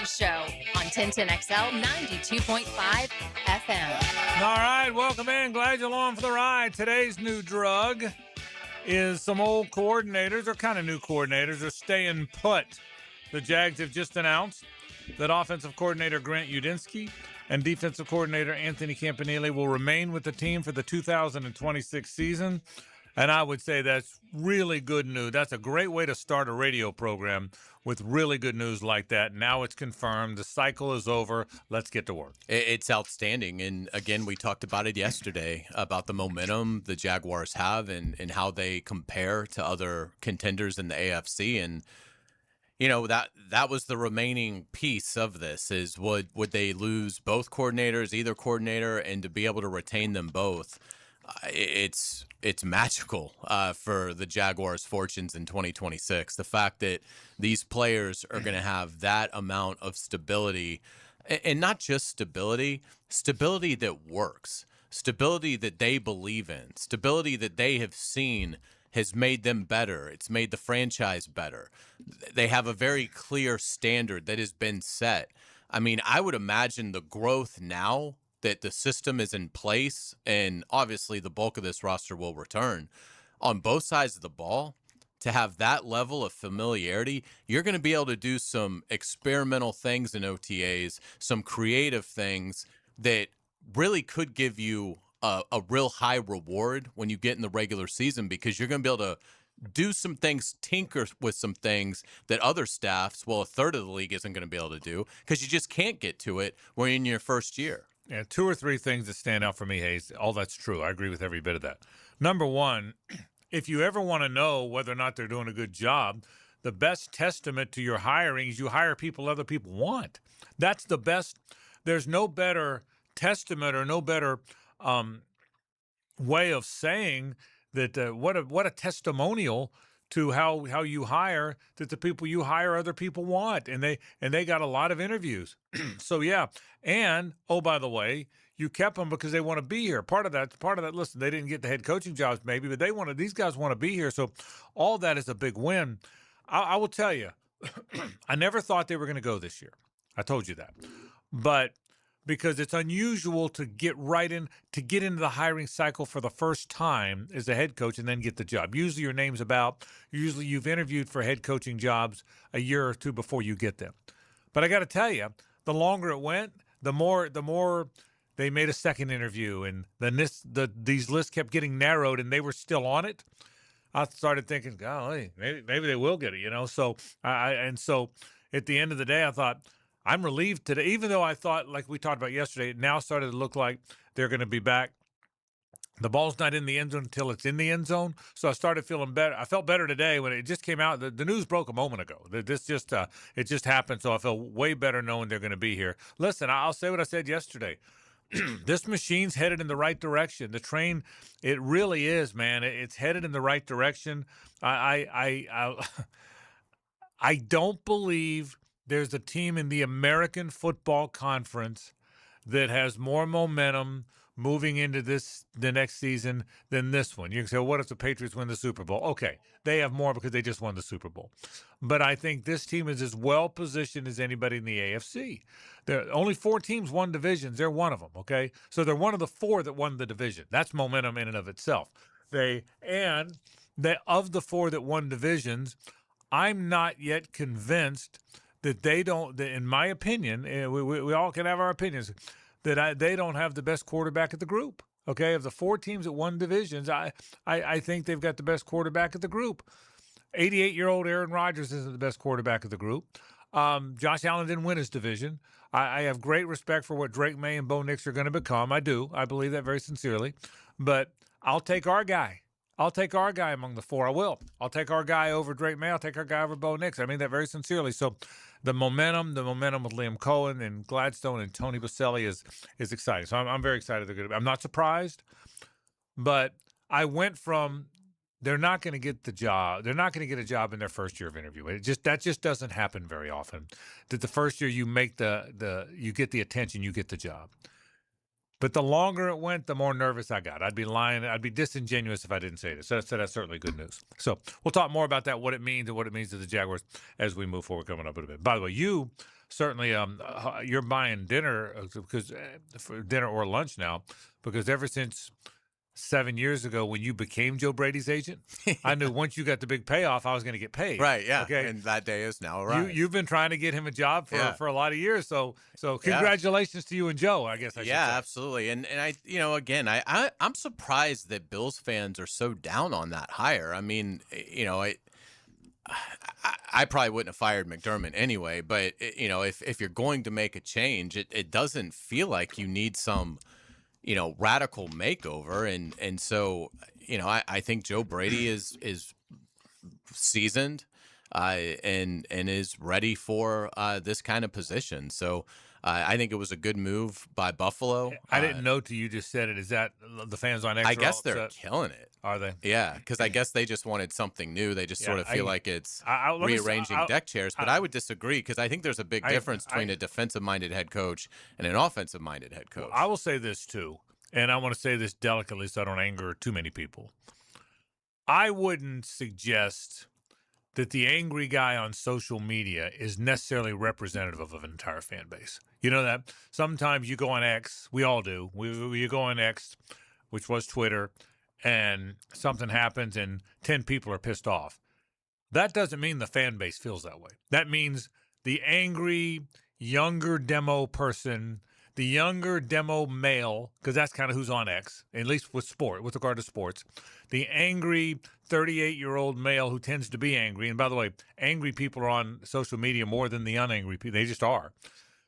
Frangie Show on 1010XL 92.5 FM. All right, welcome in. Glad you're along for the ride. Today's new drug is some old coordinators, or kind of new coordinators, are staying put. The Jags have just announced that offensive coordinator Grant Udinski and defensive coordinator Anthony Campanile will remain with the team for the 2026 season. And I would say that's really good news. That's a great way to start a radio program, with really good news like that. Now it's confirmed. The cycle is over. Let's get to work. It's outstanding. And again, we talked about it yesterday, about the momentum the Jaguars have and how they compare to other contenders in the AFC. And, you know, that was the remaining piece of this, is would they lose both coordinators, either coordinator, and to be able to retain them both? It's magical for the Jaguars' fortunes in 2026. The fact that these players are going to have that amount of stability, and not just stability that works, stability that they believe in, stability that they have seen has made them better. It's made the franchise better. They have a very clear standard that has been set. I mean, I would imagine the growth now that the system is in place, and obviously the bulk of this roster will return on both sides of the ball, to have that level of familiarity, you're going to be able to do some experimental things in OTAs, some creative things that really could give you a real high reward when you get in the regular season, because you're going to be able to do some things, tinker with some things that other staffs, well, a third of the league isn't going to be able to do, because you just can't get to it when you're in your first year. Yeah, two or three things that stand out for me, Hayes. All that's true. I agree with every bit of that. Number one, if you ever want to know whether or not they're doing a good job, the best testament to your hiring is you hire people other people want. That's the best. There's no better testament or no better way of saying that what a testimonial to how you hire, that the people you hire other people want, and they got a lot of interviews. So yeah, and oh, by the way, you kept them because they want to be here. Part of that. Listen, they didn't get the head coaching jobs maybe, but these guys want to be here. So all that is a big win. I will tell you, I never thought they were going to go this year. I told you that, but because it's unusual to get into the hiring cycle for the first time as a head coach and then get the job. Usually your name's usually you've interviewed for head coaching jobs a year or two before you get them. But I got to tell you, the longer it went, the more they made a second interview, and then these lists kept getting narrowed, and they were still on it. I started thinking, golly, maybe they will get it, you know. So so at the end of the day, I thought, I'm relieved today, even though I thought, like we talked about yesterday, it now started to look like they're going to be back. The ball's not in the end zone until it's in the end zone. So I started feeling better. I felt better today when it just came out. The news broke a moment ago. It just happened. So I felt way better knowing they're going to be here. Listen, I'll say what I said yesterday. This machine's headed in the right direction. The train, it really is, man. It's headed in the right direction. I don't believe there's a team in the American Football Conference that has more momentum moving into the next season than this one. You can say, well, what if the Patriots win the Super Bowl? Okay, they have more because they just won the Super Bowl. But I think this team is as well positioned as anybody in the AFC. There only 4 teams won divisions. They're one of them, okay? So they're one of the 4 that won the division. That's momentum in and of itself. Of the 4 that won divisions, I'm not yet convinced that they don't, in my opinion, we all can have our opinions, that they don't have the best quarterback of the group. Okay, of the 4 teams that won divisions, I think they've got the best quarterback of the group. 88-year-old Aaron Rodgers isn't the best quarterback of the group. Josh Allen didn't win his division. I have great respect for what Drake May and Bo Nix are going to become. I do. I believe that very sincerely. But I'll take our guy. I'll take our guy among the 4. I will. I'll take our guy over Drake May. I'll take our guy over Bo Nix. I mean that very sincerely. So the momentum with Liam Cohen and Gladstone and Tony Boselli is exciting. So I'm very excited. I'm not surprised, but I went from they're not going to get the job. They're not going to get a job in their first year of interview. That just doesn't happen very often. That the first year you make you get the attention, you get the job. But the longer it went, the more nervous I got. I'd be lying. I'd be disingenuous if I didn't say this. So that's certainly good news. So we'll talk more about that, what it means and what it means to the Jaguars as we move forward coming up in a bit. By the way, you certainly you're buying dinner because for dinner or lunch now, because ever since 7 years ago when you became Joe Brady's agent, I knew once you got the big payoff, I was going to get paid. Right, yeah. Okay. And that day is now arrived. You've been trying to get him a job for a lot of years. So congratulations to you and Joe, I guess I should say. Absolutely. And I, again, I'm surprised that Bills fans are so down on that hire. I mean, I probably wouldn't have fired McDermott anyway, but if you're going to make a change, it doesn't feel like you need some radical makeover. And so, I think Joe Brady is seasoned and is ready for this kind of position. So I think it was a good move by Buffalo. I didn't know till you just said it. Is that the fans on X? I guess they're killing it. Are they? Yeah, because I guess they just wanted something new. They just sort of feel like it's rearranging deck chairs. But I would disagree because I think there's a big difference between a defensive-minded head coach and an offensive-minded head coach. Well, I will say this too, and I want to say this delicately so I don't anger too many people. I wouldn't suggest that the angry guy on social media is necessarily representative of an entire fan base. You know that sometimes you go on X, we all do. You go on X, which was Twitter, and something happens and 10 people are pissed off. That doesn't mean the fan base feels that way. That means the angry, younger demo person, the younger demo male, because that's kind of who's on X, at least with regard to sports, the angry 38-year-old male who tends to be angry. And by the way, angry people are on social media more than the unangry people. They just are.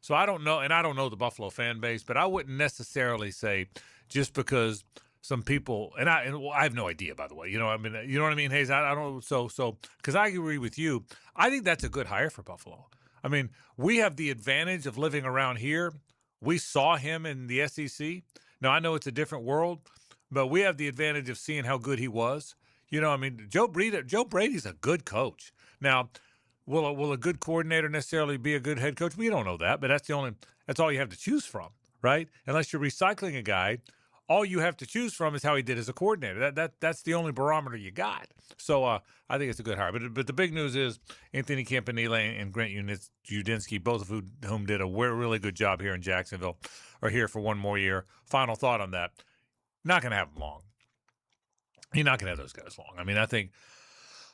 So I don't know, and I don't know the Buffalo fan base, but I wouldn't necessarily say just because some people, and I have no idea, by the way. You know what I mean, Hayes? I don't. So because I agree with you, I think that's a good hire for Buffalo. I mean, we have the advantage of living around here. We saw him in the SEC. Now I know it's a different world, but we have the advantage of seeing how good he was. Joe Brady's a good coach. Now, will a good coordinator necessarily be a good head coach? We don't know that, but that's all you have to choose from, right? Unless you're recycling a guy, all you have to choose from is how he did as a coordinator. That's the only barometer you got. So I think it's a good hire. But the big news is Anthony Campanile and Grant Udinski, both of whom did a really good job here in Jacksonville, are here for one more year. Final thought on that. Not going to have them long. You're not going to have those guys long. I mean, I think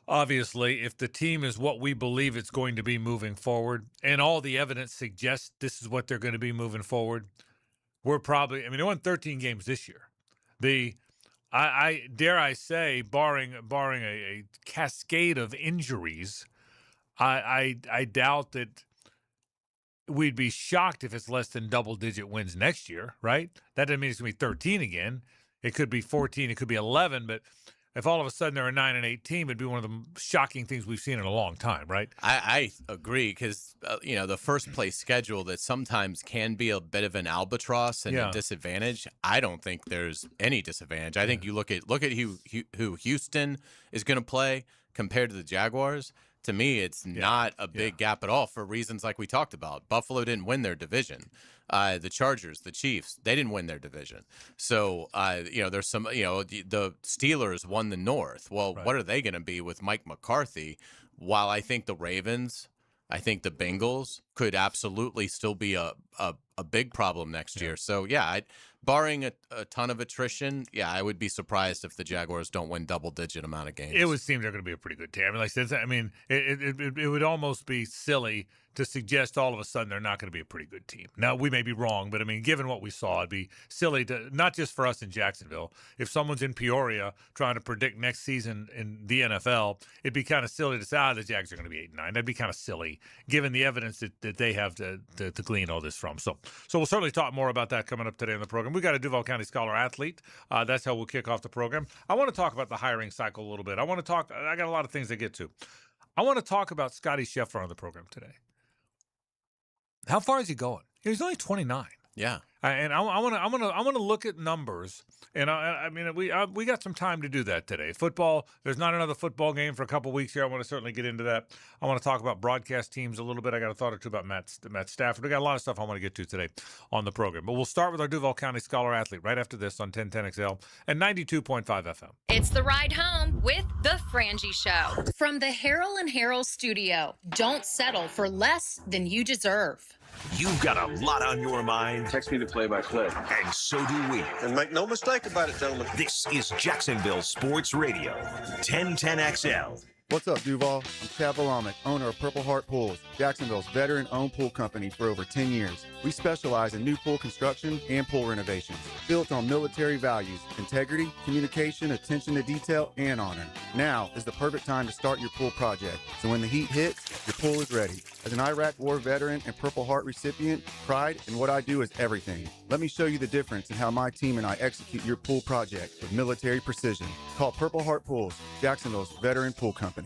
obviously if the team is what we believe it's going to be moving forward, and all the evidence suggests this is what they're going to be moving forward, they won 13 games this year. I dare I say, barring a cascade of injuries, I doubt that we'd be shocked if it's less than double-digit wins next year, right? That doesn't mean it's going to be 13 again. It could be 14, it could be 11, but if all of a sudden they're a 9-8 team, it'd be one of the shocking things we've seen in a long time, right? I agree because the first place schedule that sometimes can be a bit of an albatross and a disadvantage. I don't think there's any disadvantage. I think you look at who Houston is going to play compared to the Jaguars. To me, it's not a big gap at all for reasons like we talked about. Buffalo didn't win their division. The Chargers, the Chiefs, they didn't win their division. So, there's some, the Steelers won the North. Well, What are they going to be with Mike McCarthy? While I think the Ravens, I think the Bengals could absolutely still be a big problem next year. So, barring a ton of attrition, I would be surprised if the Jaguars don't win double-digit amount of games. It would seem they're going to be a pretty good team. It would almost be silly to suggest all of a sudden they're not going to be a pretty good team. Now, we may be wrong, but given what we saw, it'd be silly to, not just for us in Jacksonville, if someone's in Peoria trying to predict next season in the NFL, it'd be kind of silly to say, the Jags are going to be 8-9. That'd be kind of silly, given the evidence that they have to glean all this from. So we'll certainly talk more about that coming up today on the program. We got a Duval County Scholar athlete. That's how we'll kick off the program. I want to talk about the hiring cycle a little bit. I got a lot of things to get to. I want to talk about Scotty Scheffler on the program today. How far is he going? He's only 29. Yeah. And I want to look at numbers. And I mean, we got some time to do that today. Football, there's not another football game for a couple weeks here. I want to certainly get into that. I want to talk about broadcast teams a little bit. I got a thought or two about Matt Stafford. We got a lot of stuff I want to get to today on the program. But we'll start with our Duval County Scholar Athlete right after this on 1010XL and 92.5 FM. It's the ride home with the Frangie Show from the Harrell and Harrell studio. Don't settle for less than you deserve. You've got a lot on your mind. Text me the play-by-play. And so do we. And make no mistake about it, gentlemen. This is Jacksonville Sports Radio, 1010XL. What's up, Duval? I'm Chad Valamek, owner of Purple Heart Pools, Jacksonville's veteran-owned pool company for over 10 years. We specialize in new pool construction and pool renovations, built on military values, integrity, communication, attention to detail, and honor. Now is the perfect time to start your pool project, so when the heat hits, your pool is ready. As an Iraq War veteran and Purple Heart recipient, pride in what I do is everything. Let me show you the difference in how my team and I execute your pool project with military precision. Call Purple Heart Pools, Jacksonville's veteran pool company.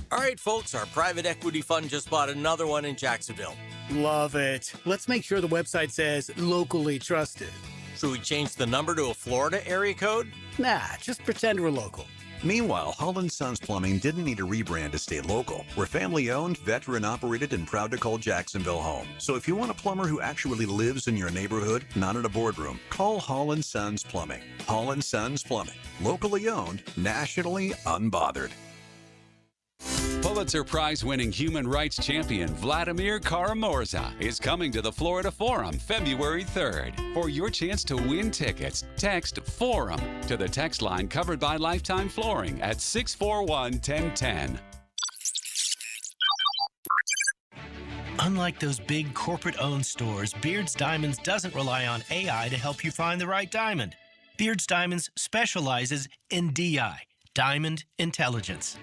All right, folks, our private equity fund just bought another one in Jacksonville. Love it. Let's make sure the website says locally trusted. Should we change the number to a Florida area code? Nah, just pretend we're local. Meanwhile, Holland Sons Plumbing didn't need a rebrand to stay local. We're family-owned, veteran-operated, and proud to call Jacksonville home. So if you want a plumber who actually lives in your neighborhood, not in a boardroom, call Holland Sons Plumbing. Holland Sons Plumbing. Locally owned, nationally unbothered. Pulitzer Prize-winning human rights champion Vladimir Karamorza is coming to the Florida Forum February 3rd. For your chance to win tickets, text FORUM to the text line covered by Lifetime Flooring at 641-1010. Unlike those big corporate-owned stores, Beard's Diamonds doesn't rely on AI to help you find the right diamond. Beard's Diamonds specializes in DI, Diamond Intelligence.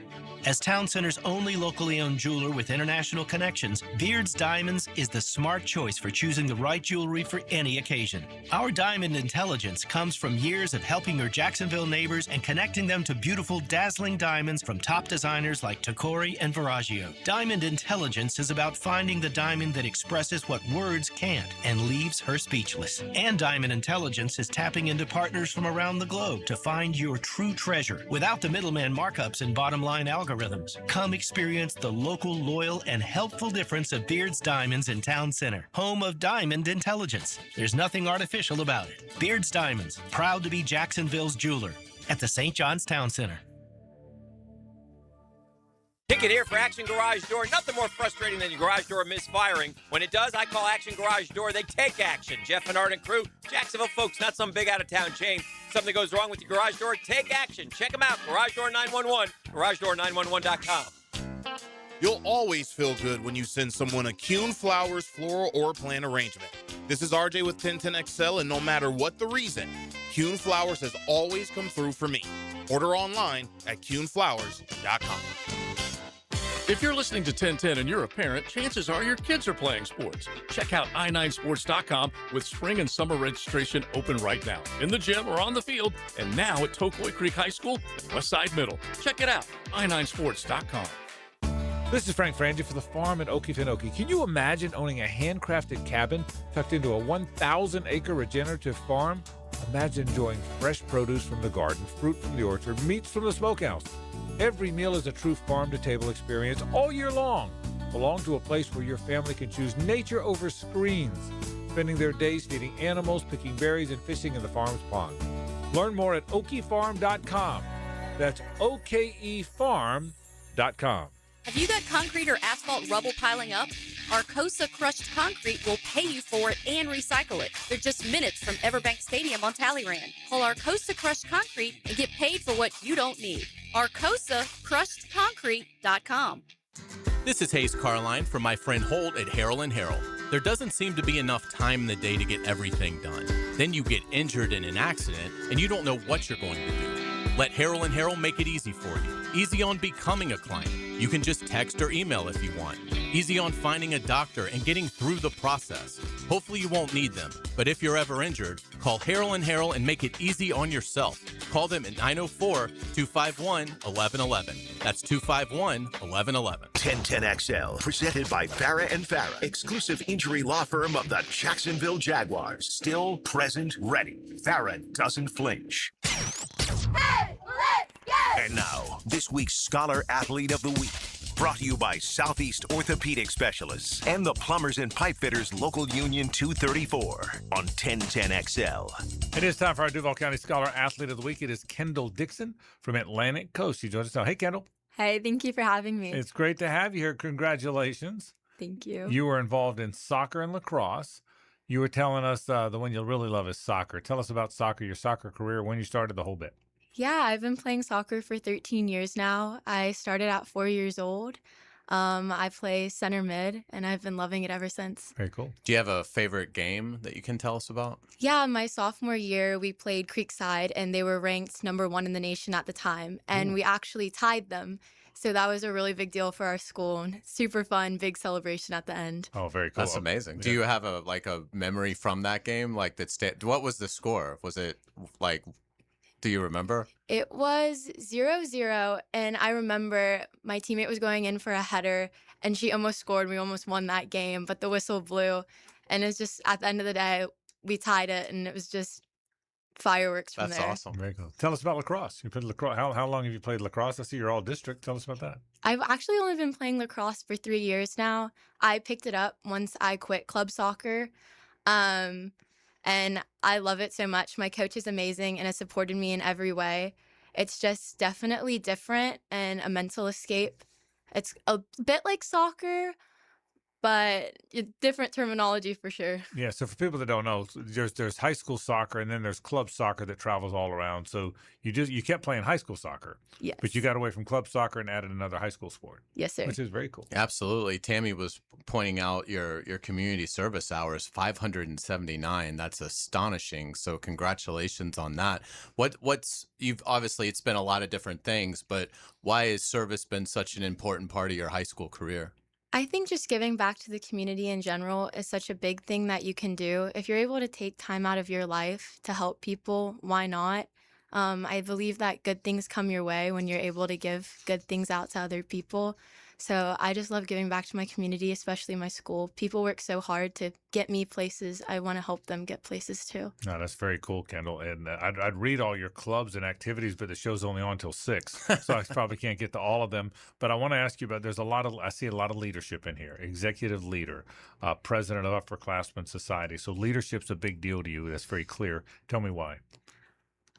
As Town Center's only locally owned jeweler with international connections, Beard's Diamonds is the smart choice for choosing the right jewelry for any occasion. Our Diamond Intelligence comes from years of helping your Jacksonville neighbors and connecting them to beautiful, dazzling diamonds from top designers like Tacori and Verragio. Diamond Intelligence is about finding the diamond that expresses what words can't and leaves her speechless. And Diamond Intelligence is tapping into partners from around the globe to find your true treasure without the middleman markups and bottom-line algorithms. Come experience the local, loyal, and helpful difference of Beard's Diamonds in Town Center, home of Diamond Intelligence. There's nothing artificial about it. Beard's Diamonds, proud to be Jacksonville's jeweler at the St. John's Town Center. Ticket here for Action Garage Door. Nothing more frustrating than your garage door misfiring. When it does, I call Action Garage Door. They take action. Jeff and Art and crew, Jacksonville folks, not some big out-of-town chain. Something goes wrong with your garage door, take action. Check them out, Garage Door 911, garagedoor911.com. You'll always feel good when you send someone a Kuhn Flowers floral or plant arrangement. This is RJ with 1010XL, and no matter what the reason, Kuhn Flowers has always come through for me. Order online at kuhnflowers.com. If you're listening to 1010 and you're a parent, chances are your kids are playing sports. Check out i9sports.com with spring and summer registration open right now. In the gym or on the field, and now at Tocoi Creek High School and Westside Middle. Check it out, i9sports.com. This is Frangie for the farm in Okefenokee. Can you imagine owning a handcrafted cabin tucked into a 1,000-acre regenerative farm? Imagine enjoying fresh produce from the garden, fruit from the orchard, meats from the smokehouse. Every meal is a true farm-to-table experience all year long. Belong to a place where your family can choose nature over screens, spending their days feeding animals, picking berries, and fishing in the farm's pond. Learn more at okefarm.com. That's okefarm.com. Have you got concrete or asphalt rubble piling up? Arcosa Crushed Concrete will pay you for it and recycle it. They're just minutes from Everbank Stadium on Talleyrand. Call Arcosa Crushed Concrete and get paid for what you don't need. ArcosaCrushedConcrete.com. This is Hayes Carline from my friend Holt at Harrell and Harrell. There doesn't seem to be enough time in the day to get everything done. Then you get injured in an accident and you don't know what you're going to do. Let Harrell and Harrell make it easy for you. Easy on becoming a client. You can just text or email if you want. Easy on finding a doctor and getting through the process. Hopefully you won't need them, but if you're ever injured, call Harrell and Harrell and make it easy on yourself. Call them at 904-251-1111. That's 251-1111. 1010XL, presented by Farah and Farah, exclusive injury law firm of the Jacksonville Jaguars. Still, present, ready. Farah doesn't flinch. Hey, let's go! And now, this week's Scholar Athlete of the Week. Brought to you by Southeast Orthopedic Specialists and the Plumbers and Pipe Fitters Local Union 234 on 1010XL. It is time for our Duval County Scholar Athlete of the Week. It is Kendall Dixon from Atlantic Coast. She joins us now. Hey, Kendall. Hey, thank you for having me. It's great to have you here. Congratulations. Thank you. You were involved in soccer and lacrosse. You were telling us the one you'll really love is soccer. Tell us about soccer, your soccer career, when you started, the whole bit. Yeah, I've been playing soccer for 13 years now. I started at 4 years old. I play center mid, and I've been loving it ever since. Very cool. Do you have a favorite game that you can tell us about? Yeah, my sophomore year, we played Creekside, and they were ranked #1 in the nation at the time, and we actually tied them. So that was a really big deal for our school, and super fun, big celebration at the end. Oh, very cool. That's amazing. Yeah. Do you have a memory from that game? What was the score? Was it do you remember? It was 0-0, and I remember my teammate was going in for a header, and she almost scored. We almost won that game, but the whistle blew, and it's just at the end of the day, we tied it, and it was just fireworks from there. That's awesome. Very cool. Tell us about lacrosse. You played lacrosse. How long have you played lacrosse? I see you're all district. Tell us about that. I've actually only been playing lacrosse for 3 years now. I picked it up once I quit club soccer. And I love it so much. My coach is amazing and has supported me in every way. It's just definitely different and a mental escape. It's a bit like soccer, but different terminology for sure. Yeah, so for people that don't know, there's high school soccer and then there's club soccer that travels all around. So you kept playing high school soccer. Yes. But you got away from club soccer and added another high school sport. Yes, sir. Which is very cool. Absolutely. Tammy was pointing out your community service hours, 579. That's astonishing. So congratulations on that. It's been a lot of different things, but why has service been such an important part of your high school career? I think just giving back to the community in general is such a big thing that you can do. If you're able to take time out of your life to help people, why not? I believe that good things come your way when you're able to give good things out to other people. So I just love giving back to my community, especially my school. People work so hard to get me places. I want to help them get places too. No, that's very cool, Kendall. And I'd read all your clubs and activities, but the show's only on till 6, so I probably can't get to all of them. But I want to ask you about. I see a lot of leadership in here. Executive leader, president of Upperclassmen Society. So leadership's a big deal to you. That's very clear. Tell me why.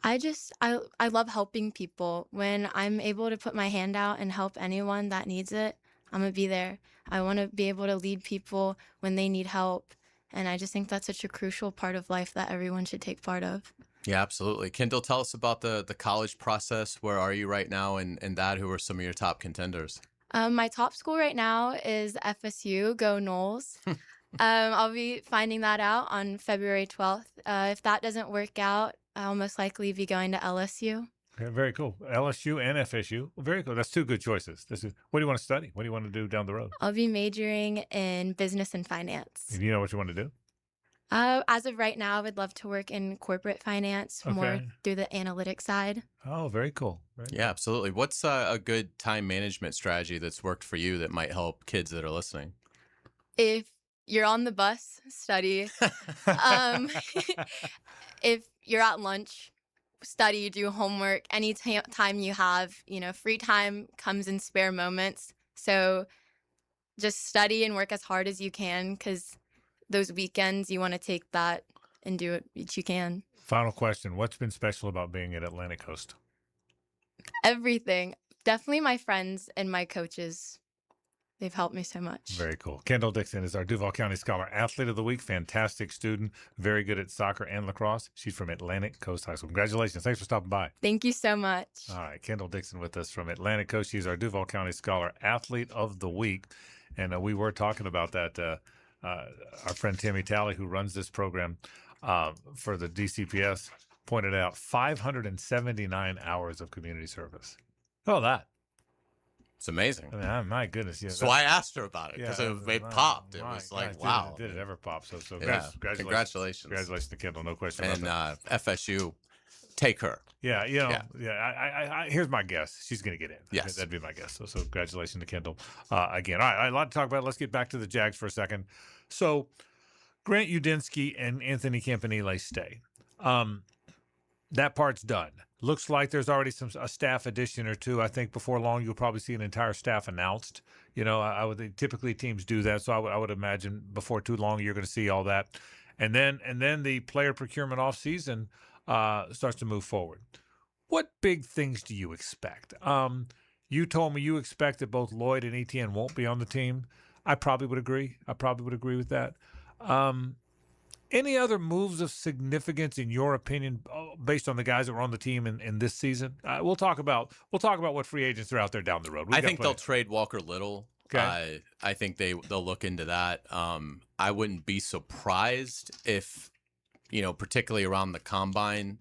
I love helping people. When I'm able to put my hand out and help anyone that needs it, I'm going to be there. I want to be able to lead people when they need help. And I just think that's such a crucial part of life that everyone should take part of. Yeah, absolutely. Kendall, tell us about the college process. Where are you right now? And that, who are some of your top contenders? My top school right now is FSU. Go Noles. I'll be finding that out on February 12th. If that doesn't work out, I'll most likely be going to LSU. Okay, very cool. LSU and FSU. Very cool. That's two good choices. What do you want to study? What do you want to do down the road? I'll be majoring in business and finance. Do you know what you want to do? As of right now, I would love to work in corporate finance, more through the analytics side. Oh, very cool. Yeah, absolutely. What's a good time management strategy that's worked for you that might help kids that are listening? If you're on the bus, study. If you're at lunch, study, do homework. Any time you have, free time comes in spare moments. So just study and work as hard as you can, because those weekends you want to take that and do it which you can. Final question. What's been special about being at Atlantic Coast? Everything. Definitely my friends and my coaches. They've helped me so much. Very cool. Kendall Dixon is our Duval County Scholar Athlete of the Week. Fantastic student. Very good at soccer and lacrosse. She's from Atlantic Coast High School. Congratulations. Thanks for stopping by. Thank you so much. All right. Kendall Dixon with us from Atlantic Coast. She's our Duval County Scholar Athlete of the Week. And we were talking about that. Our friend Tammy Talley, who runs this program for the DCPS, pointed out 579 hours of community service. Oh, that. It's amazing. I mean, my goodness. Yeah, so I asked her about it because it popped. It was like, wow. Did it ever pop? So yeah. congratulations. Congratulations. Congratulations to Kendall. No question and, about that. FSU, take her. Yeah, here's my guess. She's going to get in. Yes. That'd be my guess. So congratulations to Kendall again. All right, a lot to talk about. Let's get back to the Jags for a second. So Grant Udinsky and Anthony Campanile stay. That part's done. Looks like there's already a staff addition or two. I think before long you'll probably see an entire staff announced. I would typically teams do that, so I would imagine before too long you're going to see all that, and then the player procurement off season starts to move forward. What big things do you expect? You told me you expect that both Lloyd and Etienne won't be on the team. I probably would agree. with that. Any other moves of significance in your opinion, based on the guys that were on the team in this season? We'll talk about what free agents are out there down the road. I think they'll trade Walker Little. Okay. I think they'll look into that. I wouldn't be surprised if, particularly around the combine,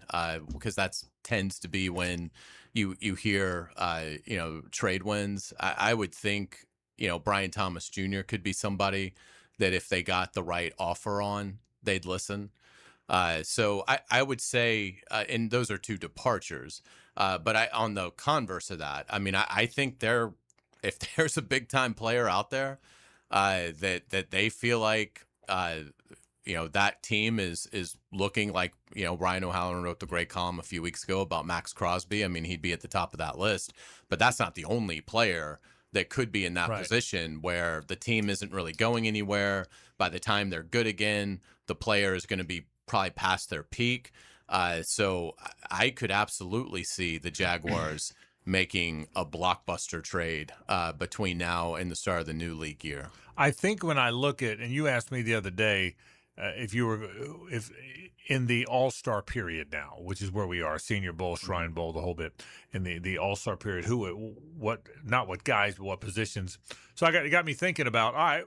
because that tends to be when you hear trade wins. I would think Brian Thomas Jr. could be somebody that if they got the right offer on, they'd listen. So I would say, and those are two departures. But on the converse of that, I think if there's a big time player out there that they feel like that team is looking like, Ryan O'Halloran wrote the great column a few weeks ago about Max Crosby. He'd be at the top of that list, but that's not the only player that could be in that position where the team isn't really going anywhere. By the time they're good again, the player is going to be probably past their peak. So I could absolutely see the Jaguars making a blockbuster trade between now and the start of the new league year. I think when I look at, and you asked me the other day, if in the All-Star period now, which is where we are, Senior Bowl, Shrine Bowl, the whole bit, in the All-Star period, not what guys, but what positions. So it got me thinking about, all right,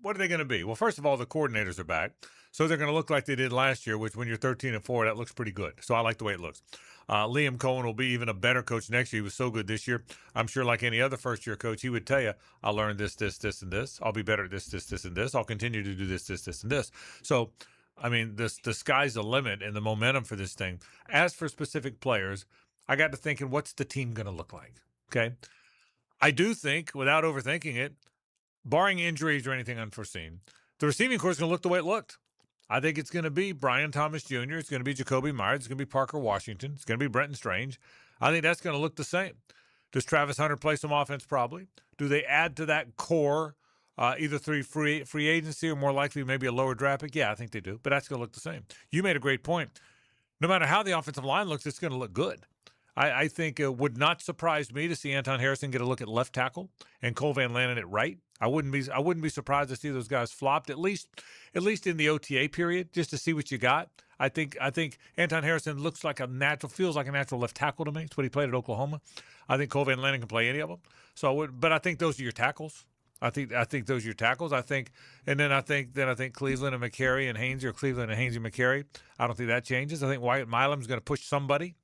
what are they going to be? Well, first of all, the coordinators are back, so they're going to look like they did last year, which when you're 13-4, that looks pretty good. So I like the way it looks. Liam Cohen will be even a better coach next year. He was so good this year. I'm sure like any other first-year coach, he would tell you, I'll learn this, and this. I'll be better at this, and this. I'll continue to do this, and this. So, the sky's the limit and the momentum for this thing. As for specific players, I got to thinking, what's the team going to look like? Okay. I do think, without overthinking it, barring injuries or anything unforeseen, the receiving corps is going to look the way it looked. I think it's going to be Brian Thomas Jr., it's going to be Jacoby Myers, it's going to be Parker Washington, it's going to be Brenton Strange. I think that's going to look the same. Does Travis Hunter play some offense? Probably. Do they add to that core either through free agency or more likely maybe a lower draft pick? Yeah, I think they do, but that's going to look the same. You made a great point. No matter how the offensive line looks, it's going to look good. I think it would not surprise me to see Anton Harrison get a look at left tackle and Cole Van Lannon at right. I wouldn't be surprised to see those guys flopped at least in the OTA period, just to see what you got. I think Anton Harrison feels like a natural left tackle to me. It's what he played at Oklahoma. I think Cole Van Lannon can play any of them. But I think those are your tackles. I think those are your tackles. I think Cleveland and McCary and Haynes, or Cleveland and Haynes and McCary. I don't think that changes. I think Wyatt Milam's going to push somebody.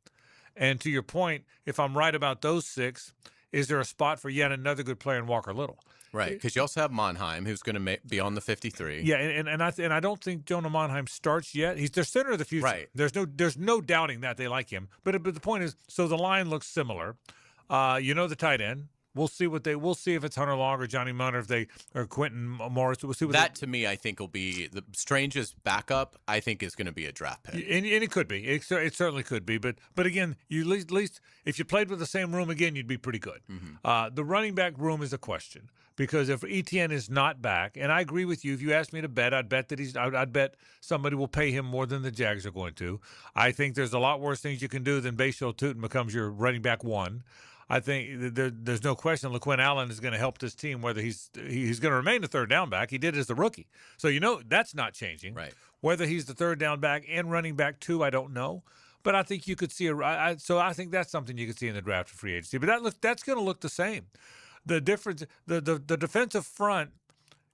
And to your point, if I'm right about those six, is there a spot for yet another good player in Walker Little? Right, because you also have Monheim, who's going to be on the 53. Yeah, and I don't think Jonah Monheim starts yet. He's their center of the future. Right. There's no doubting that they like him. But the point is, so the line looks similar. The tight end. We'll see if it's Hunter Long or Johnny Munn or Quentin Morris. We'll see what to me, I think will be the Strange's backup. I think is going to be a draft pick, and it could be. It certainly could be. But again, you at least if you played with the same room again, you'd be pretty good. Mm-hmm. The running back room is a question because if Etienne is not back, and I agree with you, if you asked me to bet, I'd bet somebody will pay him more than the Jags are going to. I think there's a lot worse things you can do than Bashal Tootin becomes your running back one. I think there's no question LaQuinn Allen is going to help this team, whether he's going to remain the third down back. He did as a rookie. So, that's not changing. Right. Whether he's the third down back and running back too, I don't know. But I think you could see so I think that's something you could see in the draft for free agency. But that's going to look the same. The difference, the defensive front,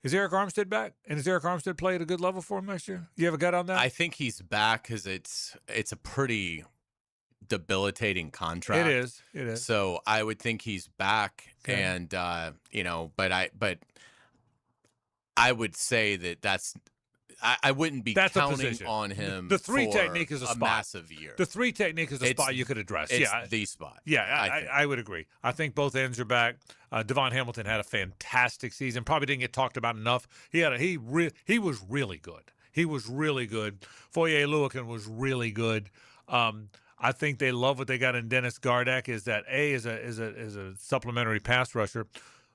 is Eric Armstead back? And does Eric Armstead play at a good level for him next year? You have a gut on that? I think he's back because it's a pretty debilitating contract. It is. So I would think he's back, okay. And but I would say that's I wouldn't be That's a counting position. on him. The three for technique is a spot. massive year. The three technique is a spot you could address. It's Yeah, the spot. Yeah, I I would agree. I think both ends are back. Devon Hamilton had a fantastic season. Probably didn't get talked about enough. He was really good. He was really good. Foye Oluokun was really good. I think they love what they got in Dennis Gardeck. Is that is a supplementary pass rusher,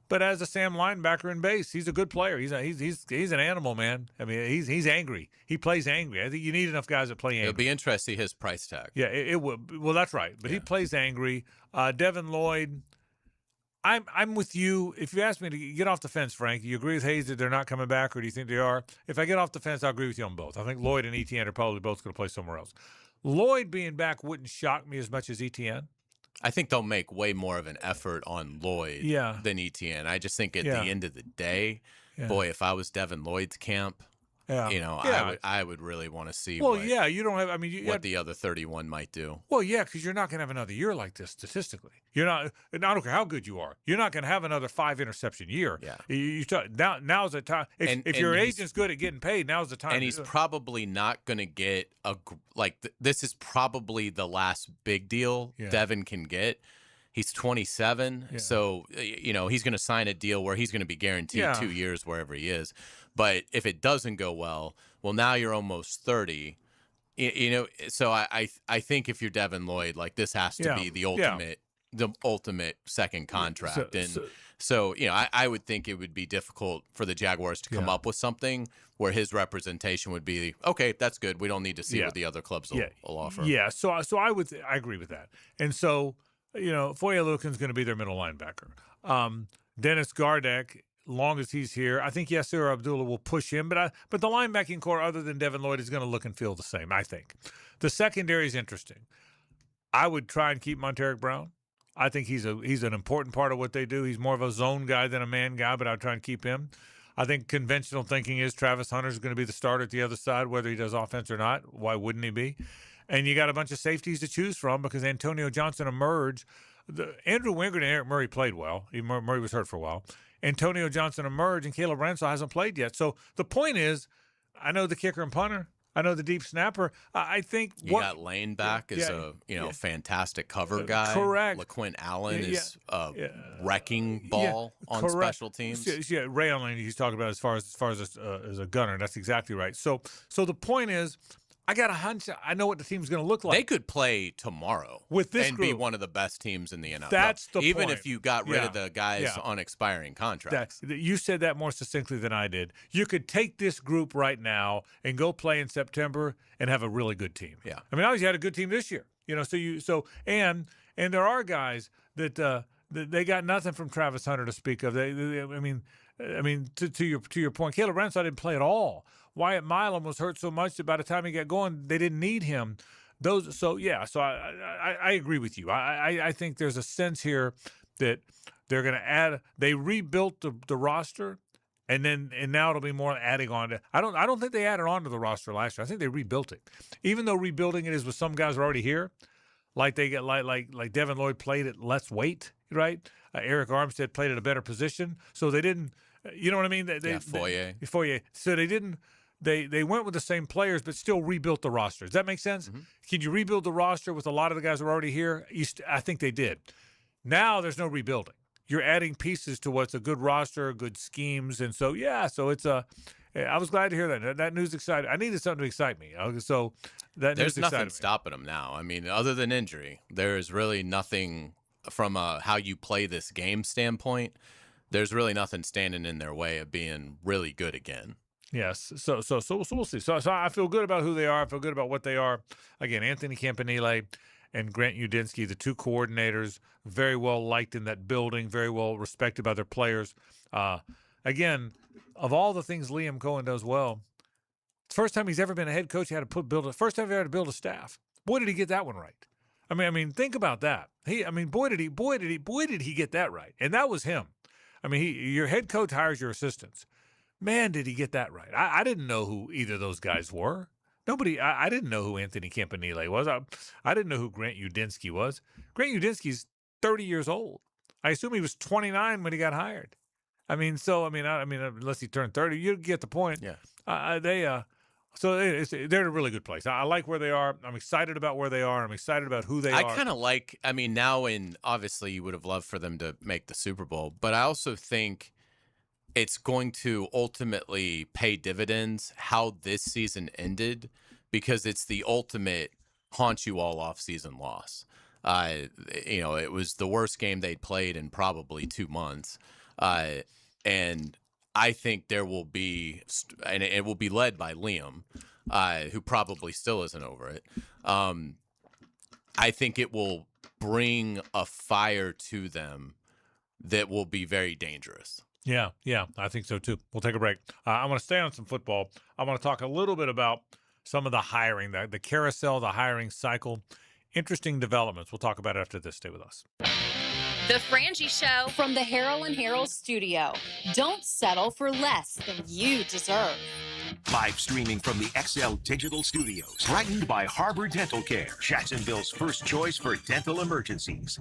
but as a Sam linebacker in base, he's a good player. He's an animal, man. I mean, he's angry. He plays angry. I think you need enough guys that play angry. It'll be interesting his price tag. Yeah, it would. Well, that's right. But he plays angry. Devin Lloyd. I'm with you. If you ask me to get off the fence, Frank, you agree with Hayes that they're not coming back, or do you think they are? If I get off the fence, I'll agree with you on both. I think Lloyd and Etienne are probably both going to play somewhere else. Lloyd being back wouldn't shock me as much as Etienne. I think they'll make way more of an effort on Lloyd than Etienne. I just think at the end of the day, boy, if I was Devin Lloyd's camp, I would really want to see you don't have, what the other 31 might do. Well, yeah, because you're not going to have another year like this statistically. You're not, and I don't care how good you are, you're not going to have another 5 interception year. Yeah. Now's the time. If your agent's good at getting paid, now's the time. And he's probably not going to get this is probably the last big deal Devin can get. He's 27, so he's going to sign a deal where he's going to be guaranteed 2 years wherever he is. But if it doesn't go well, now you're almost 30. So I think if you're Devin Lloyd, this has to be the ultimate second contract. I would think it would be difficult for the Jaguars to come up with something where his representation would be, okay, that's good. We don't need to see what the other clubs will offer. Yeah, so I agree with that. And so, Foye Oluokun's going to be their middle linebacker. Dennis Gardeck, long as he's here, I think Yasser Abdullah will push him, but the linebacking core, other than Devin Lloyd, is going to look and feel the same, I think. The secondary is interesting. I would try and keep Monteric Brown. I think he's an important part of what they do. He's more of a zone guy than a man guy, but I'll try and keep him. I think conventional thinking is Travis Hunter is going to be the starter at the other side, whether he does offense or not. Why wouldn't he be? And you got a bunch of safeties to choose from because Antonio Johnson emerged. Andrew Wingard and Eric Murray played well. Murray was hurt for a while. Antonio Johnson emerged, and Caleb Ransall hasn't played yet. So the point is, I know the kicker and punter. I know the deep snapper. I think you got Lane back as a fantastic cover guy. Correct. LaQuint Allen is a wrecking ball on special teams. Yeah, Ray Allen he's talking about as far as a gunner. That's exactly right. So the point is, I got a hunch. I know what the team's going to look like. They could play tomorrow with this and group. Be one of the best teams in the NFL. That's the Even point. if you got rid of the guys on expiring contracts. You said that more succinctly than I did. You could take this group right now and go play in September and have a really good team. Yeah. I mean, obviously you had a good team this year. And there are guys that they got nothing from Travis Hunter to speak of. To your point, Caleb Ransall didn't play at all. Wyatt Milam was hurt so much that by the time he got going, they didn't need him. So I agree with you. I think there's a sense here that they're going to add. They rebuilt the roster, and now it'll be more adding on to. I don't think they added on to the roster last year. I think they rebuilt it, even though rebuilding it is with some guys already here, like they get like Devin Lloyd played at less weight, right? Eric Armstead played at a better position, so they didn't. You know what I mean? Foye. So they didn't. They went with the same players, but still rebuilt the roster. Does that make sense? Mm-hmm. Can you rebuild the roster with a lot of the guys who are already here? I think they did. Now there's no rebuilding. You're adding pieces to what's a good roster, good schemes, and so it's a. I was glad to hear that. That news excited. I needed something to excite me. So there's nothing stopping them now. I mean, other than injury, there is really nothing from a how you play this game standpoint. There's really nothing standing in their way of being really good again. Yes. So we'll see. So I feel good about who they are. I feel good about what they are. Again, Anthony Campanile and Grant Udinski, the two coordinators, very well liked in that building, very well respected by their players. Again, of all the things Liam Cohen does well, it's the first time he's ever been a head coach. He had to first time he had to build a staff. Boy, did he get that one right. I mean, think about that. Boy, did he get that right. And that was him. Your head coach hires your assistants. Man, did he get that right. I didn't know who either of those guys were. I didn't know who Anthony Campanile was. I didn't know who Grant Udinski was. Grant Udinski's 30 years old. I assume he was 29 when he got hired. Unless he turned 30, you get the point. Yeah. So they're in a really good place. I like where they are. I'm excited about where they are. I'm excited about who they are. I kind of like, I mean, now obviously you would have loved for them to make the Super Bowl, but I also think it's going to ultimately pay dividends how this season ended, because it's the ultimate haunt you all off season loss. It was the worst game they'd played in probably 2 months. And I think there will be, and it will be led by Liam, who probably still isn't over it. I think it will bring a fire to them that will be very dangerous. Yeah, I think so too. We'll take a break. I want to stay on some football. I want to talk a little bit about some of the hiring, the carousel, the hiring cycle. Interesting developments. We'll talk about it after this. Stay with us. The Frangie Show from the Harold and Harold studio. Don't settle for less than you deserve. Live streaming from the XL Digital Studios. Brightened by Harbor Dental Care, Jacksonville's first choice for dental emergencies.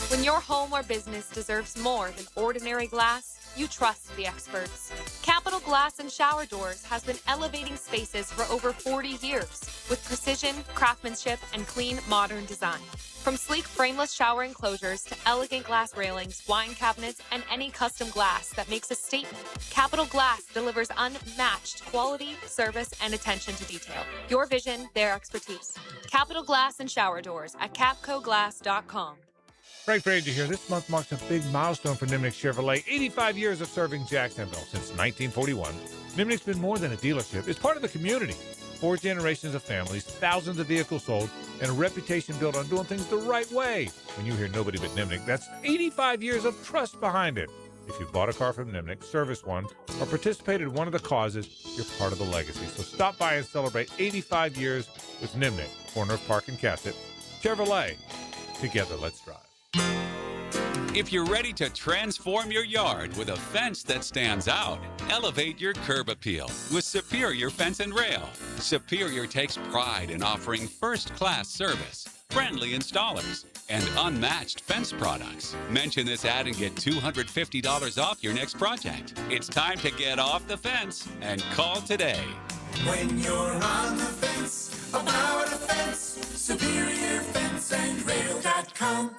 When your home or business deserves more than ordinary glass, you trust the experts. Capital Glass and Shower Doors has been elevating spaces for over 40 years with precision, craftsmanship, and clean, modern design. From sleek frameless shower enclosures to elegant glass railings, wine cabinets, and any custom glass that makes a statement, Capital Glass delivers unmatched quality, service, and attention to detail. Your vision, their expertise. Capital Glass and Shower Doors at capcoglass.com. Frank Frangie here. This month marks a big milestone for Nimnick Chevrolet. 85 years of serving Jacksonville since 1941. Nimnick's been more than a dealership. It's part of the community. 4 generations of families, thousands of vehicles sold, and a reputation built on doing things the right way. When you hear nobody but Nimnick, that's 85 years of trust behind it. If you've bought a car from Nimnick, serviced one, or participated in one of the causes, you're part of the legacy. So stop by and celebrate 85 years with Nimnick, corner of Park and Cassett. Chevrolet. Together, let's drive. If you're ready to transform your yard with a fence that stands out, elevate your curb appeal with Superior Fence and Rail. Superior takes pride in offering first-class service, friendly installers, and unmatched fence products. Mention this ad and get $250 off your next project. It's time to get off the fence and call today. When you're on the fence, about a fence, SuperiorFenceandRail.com.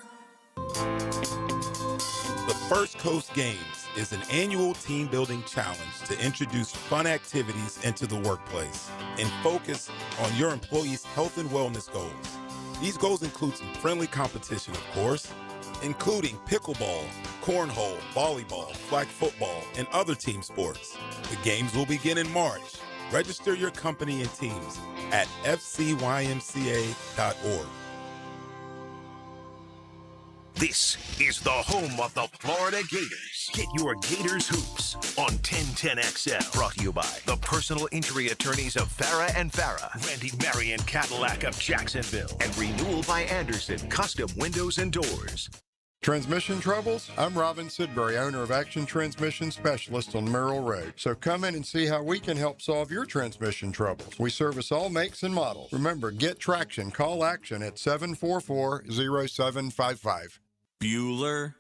The First Coast Games is an annual team-building challenge to introduce fun activities into the workplace and focus on your employees' health and wellness goals. These goals include some friendly competition, of course, including pickleball, cornhole, volleyball, flag football, and other team sports. The games will begin in March. Register your company and teams at fcymca.org. This is the home of the Florida Gators. Get your Gators hoops on 1010XL. Brought to you by the personal injury attorneys of Farah and Farah, Randy Marion Cadillac of Jacksonville, and Renewal by Anderson Custom Windows and Doors. Transmission troubles? I'm Robin Sidbury, owner of Action Transmission Specialist on Merrill Road. So come in and see how we can help solve your transmission troubles. We service all makes and models. Remember, get traction. Call Action at 744-0755. Bueller.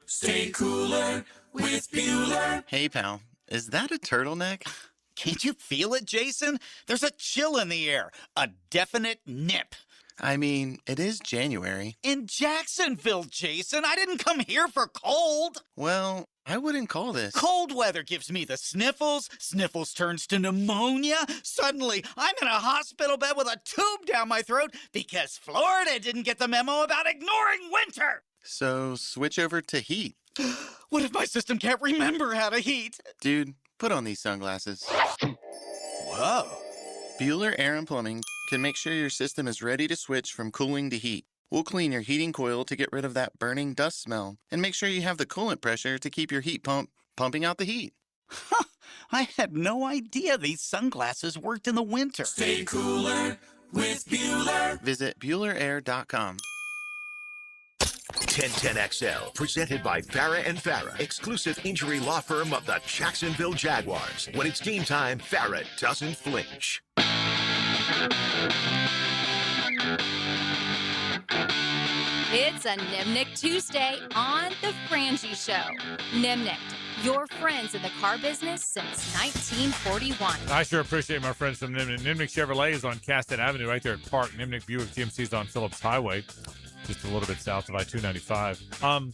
Stay cooler with Bueller. Hey, pal, is that a turtleneck? Can't you feel it, Jason? There's a chill in the air, a definite nip. I mean, it is January. In Jacksonville, Jason. I didn't come here for cold. Well, I wouldn't call this. Cold weather gives me the sniffles. Sniffles turns to pneumonia. Suddenly, I'm in a hospital bed with a tube down my throat because Florida didn't get the memo about ignoring winter. So, switch over to heat. What if my system can't remember how to heat? Dude, put on these sunglasses. Whoa. Bueller Air and Plumbing can make sure your system is ready to switch from cooling to heat. We'll clean your heating coil to get rid of that burning dust smell and make sure you have the coolant pressure to keep your heat pump pumping out the heat. I had no idea these sunglasses worked in the winter. Stay cooler with Bueller. Visit BuellerAir.com. 1010XL, presented by Farah and Farah, exclusive injury law firm of the Jacksonville Jaguars. When it's game time, Farah doesn't flinch. It's a Nimnick Tuesday on The Frangie Show. Nimnick, Your friends in the car business since 1941. I sure appreciate my friends from Nimnik. Nimnik Chevrolet is on Caston Avenue right there at Park. Nimnik Buick GMC is on Phillips Highway, just a little bit south of I-295.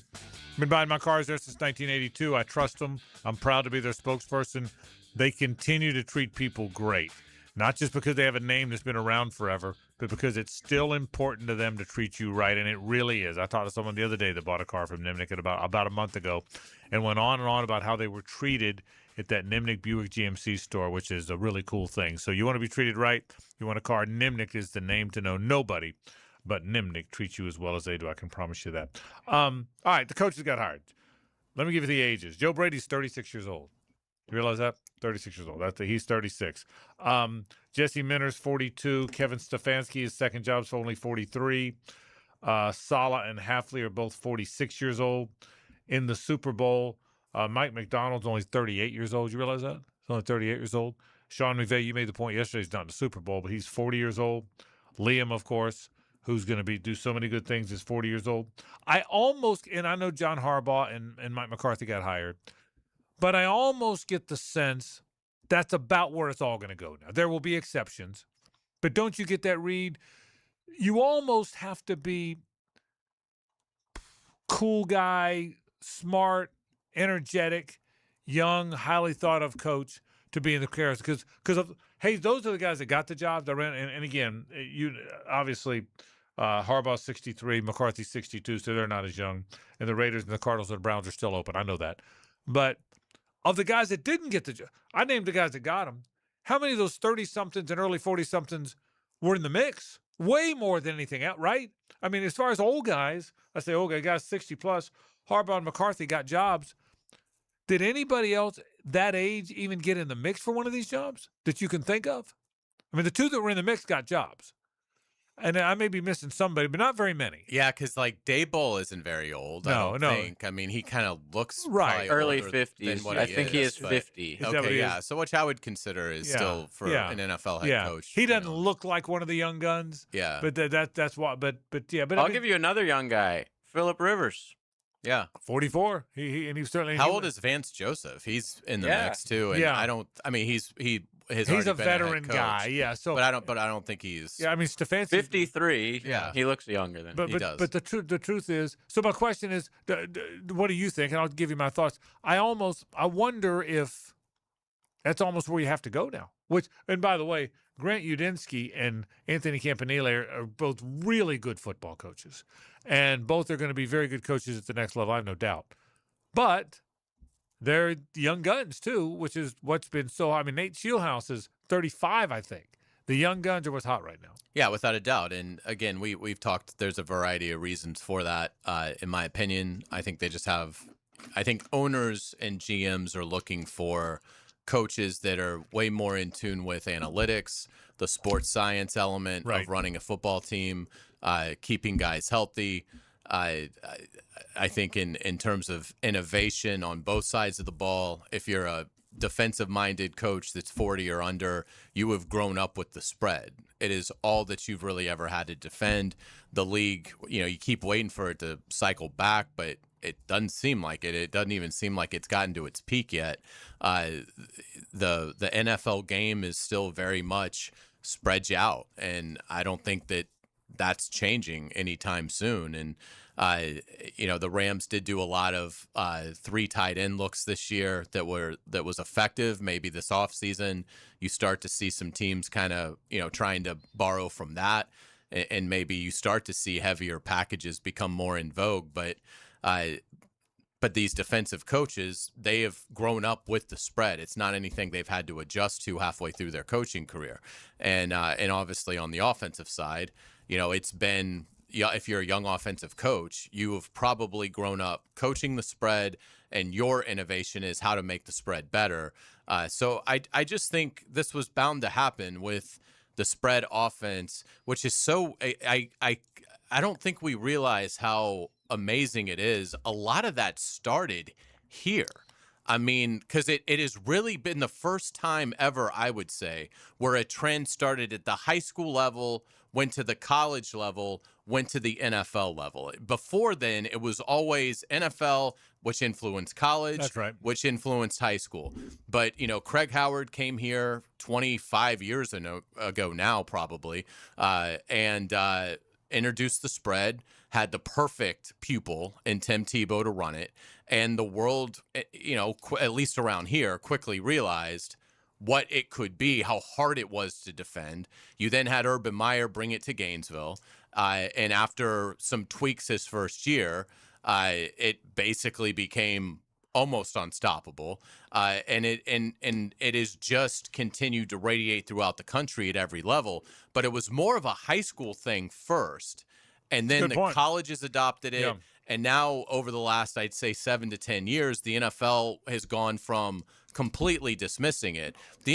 Been buying my cars there since 1982. I trust them. I'm proud to be their spokesperson. They continue to treat people great, not just because they have a name that's been around forever, but because it's still important to them to treat you right, and it really is. I talked to someone the other day that bought a car from Nimnik about a month ago and went on and on about how they were treated at that Nimnik Buick GMC store, which is a really cool thing. So you want to be treated right, you want a car, Nimnik is the name to know. Nobody but Nimnik treats you as well as they do. I can promise you that. All right, the coaches got hired. Let me give you the ages. Joe Brady's 36 years old. You realize that? 36 years old. He's 36. Jesse Minter's 42. Kevin Stefanski, his second job's only 43. Saleh and Hafley are both 46 years old. In the Super Bowl, Mike McDonald's only 38 years old. You realize that? He's only 38 years old. Sean McVay, you made the point yesterday, he's not in the Super Bowl, but he's 40 years old. Liam, of course, who's going to do so many good things, is 40 years old. I know John Harbaugh and Mike McCarthy got hired, but I almost get the sense that's about where it's all going to go now. There will be exceptions, but don't you get that read? You almost have to be cool guy, smart, energetic, young, highly thought of coach to be in the Bears because hey, those are the guys that got the job. And again, you obviously Harbaugh's 63, McCarthy's 62, so they're not as young. And the Raiders and the Cardinals and the Browns are still open. I know that. But of the guys that didn't get the job, I named the guys that got them. How many of those 30-somethings and early 40-somethings were in the mix? Way more than anything else, right? I mean, as far as old guys, I say old guys 60-plus, Harbaugh and McCarthy got jobs. Did anybody else that age even get in the mix for one of these jobs that you can think of? I mean, the two that were in the mix got jobs. And I may be missing somebody, but not very many. Yeah, because like Daboll isn't very old. I don't think. I mean, he kind of looks early 50s. I think he is 50. Okay, yeah. So which I would consider is still for an NFL head coach. He doesn't look like one of the young guns. Yeah, but that's why. But I'll give you another young guy, Phillip Rivers. Yeah, 44. He certainly. How old is Vance Joseph? He's in the mix too. And he's a veteran guy. Yeah. So, but I don't think he's. Yeah, I mean Stefanski 53. Yeah, he looks younger than he does. But the truth is, so my question is, what do you think? And I'll give you my thoughts. I wonder if that's almost where you have to go now. And by the way, Grant Udinski and Anthony Campanile are both really good football coaches. And both are going to be very good coaches at the next level, I have no doubt. But they're young guns, too, which is what's been so – I mean, Nate Shieldhouse is 35, I think. The young guns are what's hot right now. Yeah, without a doubt. And, again, we've talked – there's a variety of reasons for that. In my opinion, I think they just have – I think owners and GMs are looking for coaches that are way more in tune with analytics, the sports science element of running a football team, keeping guys healthy. I think in terms of innovation on both sides of the ball, if you're a defensive-minded coach that's 40 or under, you have grown up with the spread. It is all that you've really ever had to defend. The league, you keep waiting for it to cycle back, but it doesn't seem like it. It doesn't even seem like it's gotten to its peak yet. The NFL game is still very much spread you out, and I don't think that that's changing anytime soon. And the Rams did do a lot of 3 tight end looks this year that was effective. Maybe this offseason you start to see some teams kind of trying to borrow from that, and maybe you start to see heavier packages become more in vogue. But these defensive coaches, they have grown up with the spread. It's not anything they've had to adjust to halfway through their coaching career. And obviously on the offensive side, it's been, if you're a young offensive coach, you have probably grown up coaching the spread, and your innovation is how to make the spread better. So I just think this was bound to happen with the spread offense, which is so I don't think we realize how amazing it is. A lot of that started here. I mean, because it has really been the first time ever, I would say, where a trend started at the high school level, went to the college level, went to the NFL level. Before then, it was always NFL, which influenced college. That's right. Which influenced high school. But, Craig Howard came here 25 years ago now, probably, and introduced the spread, had the perfect pupil in Tim Tebow to run it. And the world, at least around here, quickly realized what it could be, how hard it was to defend. You then had Urban Meyer bring it to Gainesville. And after some tweaks his first year, it basically became almost unstoppable. And it has just continued to radiate throughout the country at every level. But it was more of a high school thing first. And then the colleges adopted it. Yeah. And now over the last, I'd say 7 to 10 years, the NFL has gone from completely dismissing it.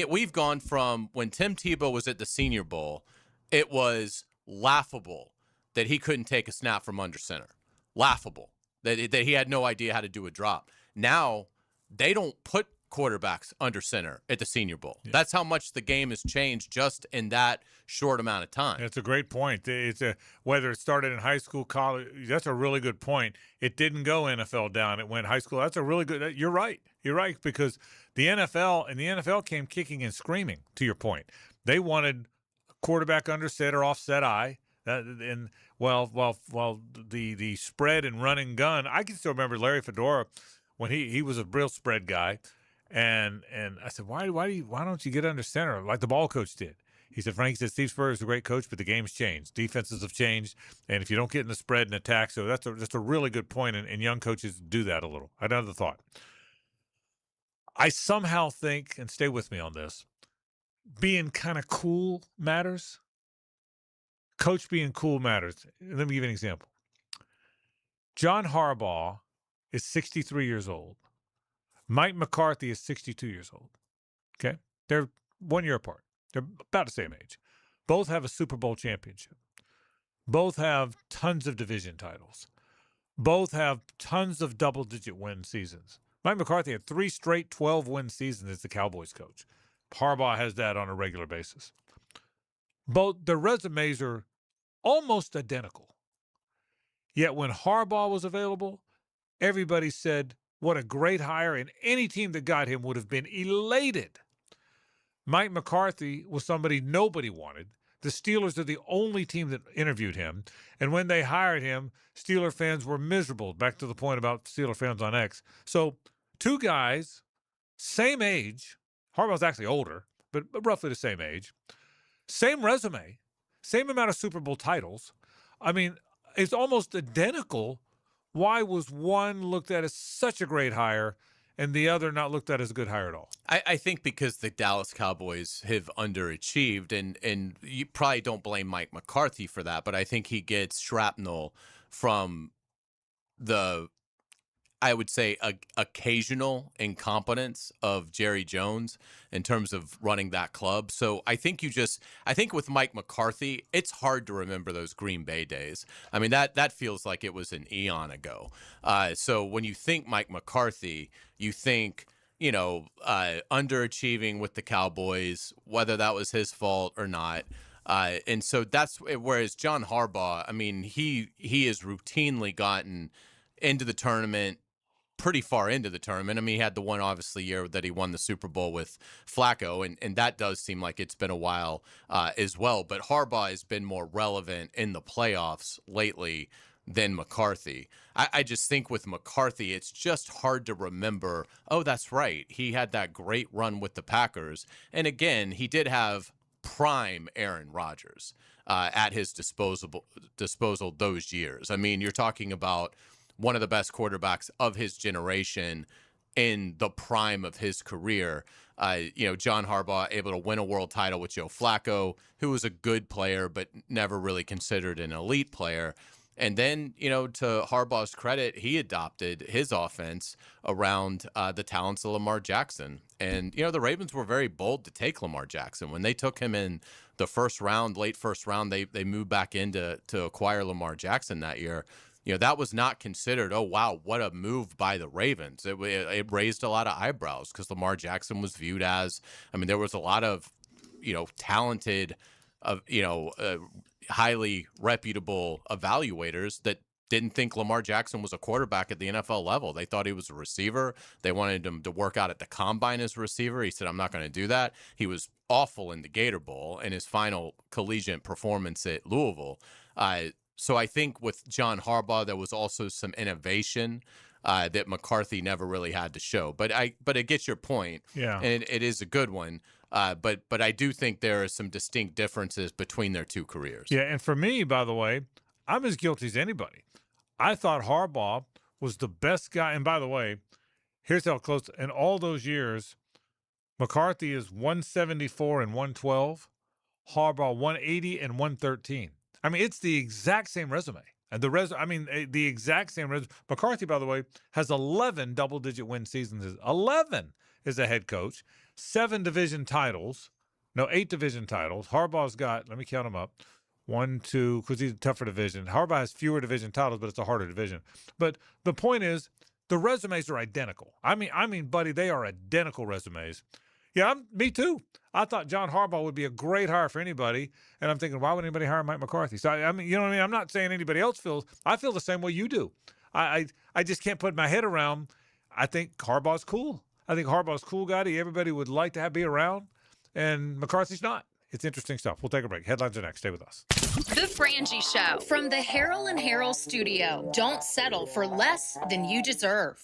We've gone from when Tim Tebow was at the Senior Bowl, it was laughable that he couldn't take a snap from under center. Laughable that he had no idea how to do a drop. Now they don't put quarterbacks under center at the Senior Bowl. Yeah. That's how much the game has changed just in that short amount of time. That's a great point. Whether it started in high school, college, that's a really good point. It didn't go NFL down. It went high school. That's a really good – you're right. You're right, because the NFL came kicking and screaming, to your point. They wanted quarterback underset or offset eye. The spread and run and gun, I can still remember Larry Fedora when he was a real spread guy. And I said, why don't you get under center like the ball coach did? He said, Frankie said, Steve Spurrier is a great coach, but the game's changed. Defenses have changed, and if you don't get in the spread and attack, so that's just a really good point, and young coaches do that a little. I had another thought. I somehow think, and stay with me on this, being kind of cool matters. Coach being cool matters. Let me give you an example. John Harbaugh is 63 years old. Mike McCarthy is 62 years old. Okay? They're 1 year apart. They're about the same age. Both have a Super Bowl championship. Both have tons of division titles. Both have tons of double-digit win seasons. Mike McCarthy had 3 straight 12-win seasons as the Cowboys coach. Harbaugh has that on a regular basis. Both their resumes are almost identical. Yet when Harbaugh was available, everybody said, what a great hire, and any team that got him would have been elated. Mike McCarthy was somebody nobody wanted. The Steelers are the only team that interviewed him. And when they hired him, Steeler fans were miserable, back to the point about Steeler fans on X. So 2 guys, same age. Harbaugh's actually older, but roughly the same age. Same resume, same amount of Super Bowl titles. I mean, it's almost identical. Why was one looked at as such a great hire and the other not looked at as a good hire at all? I think because the Dallas Cowboys have underachieved, and you probably don't blame Mike McCarthy for that, but I think he gets shrapnel from the, I would say, occasional incompetence of Jerry Jones in terms of running that club. So I think with Mike McCarthy, it's hard to remember those Green Bay days. I mean, that feels like it was an eon ago. So when you think Mike McCarthy, you think, underachieving with the Cowboys, whether that was his fault or not. And so that's whereas John Harbaugh, I mean, he has routinely gotten into the tournament, pretty far into the tournament. I mean, he had the one, obviously, year that he won the Super Bowl with Flacco, and that does seem like it's been a while as well. But Harbaugh has been more relevant in the playoffs lately than McCarthy. I just think with McCarthy, it's just hard to remember, oh, that's right, he had that great run with the Packers. And again, he did have prime Aaron Rodgers at his disposal those years. I mean, you're talking about one of the best quarterbacks of his generation in the prime of his career. John Harbaugh able to win a world title with Joe Flacco, who was a good player but never really considered an elite player. And then, to Harbaugh's credit, he adopted his offense around the talents of Lamar Jackson. And, the Ravens were very bold to take Lamar Jackson. When they took him in the late first round, they moved back in to acquire Lamar Jackson that year. That was not considered, oh, wow, what a move by the Ravens. It raised a lot of eyebrows because Lamar Jackson was viewed as, there was a lot of, talented, highly reputable evaluators that didn't think Lamar Jackson was a quarterback at the NFL level. They thought he was a receiver. They wanted him to work out at the combine as a receiver. He said, I'm not going to do that. He was awful in the Gator Bowl in his final collegiate performance at Louisville. So I think with John Harbaugh, there was also some innovation that McCarthy never really had to show. But it gets your point. Yeah. And it is a good one. But I do think there are some distinct differences between their two careers. Yeah, and for me, by the way, I'm as guilty as anybody. I thought Harbaugh was the best guy. And by the way, here's how close. In all those years, McCarthy is 174 and 112. Harbaugh 180 and 113. I mean, it's the exact same resume. And the exact same resume. McCarthy, by the way, has 11 double-digit win seasons. 11 as a head coach. 8 division titles. Harbaugh's got, let me count them up. 1, 2, because he's a tougher division. Harbaugh has fewer division titles, but it's a harder division. But the point is, the resumes are identical. I mean, buddy, they are identical resumes. Yeah, me too. I thought John Harbaugh would be a great hire for anybody, and I'm thinking, why would anybody hire Mike McCarthy? So I mean, you know what I mean? I'm not saying anybody else feels. I feel the same way you do. I just can't put my head around. I think Harbaugh's cool. I think Harbaugh's a cool guy that everybody would like to be around, and McCarthy's not. It's interesting stuff. We'll take a break. Headlines are next. Stay with us. The Frangie Show from the Harold and Harold studio. Don't settle for less than you deserve.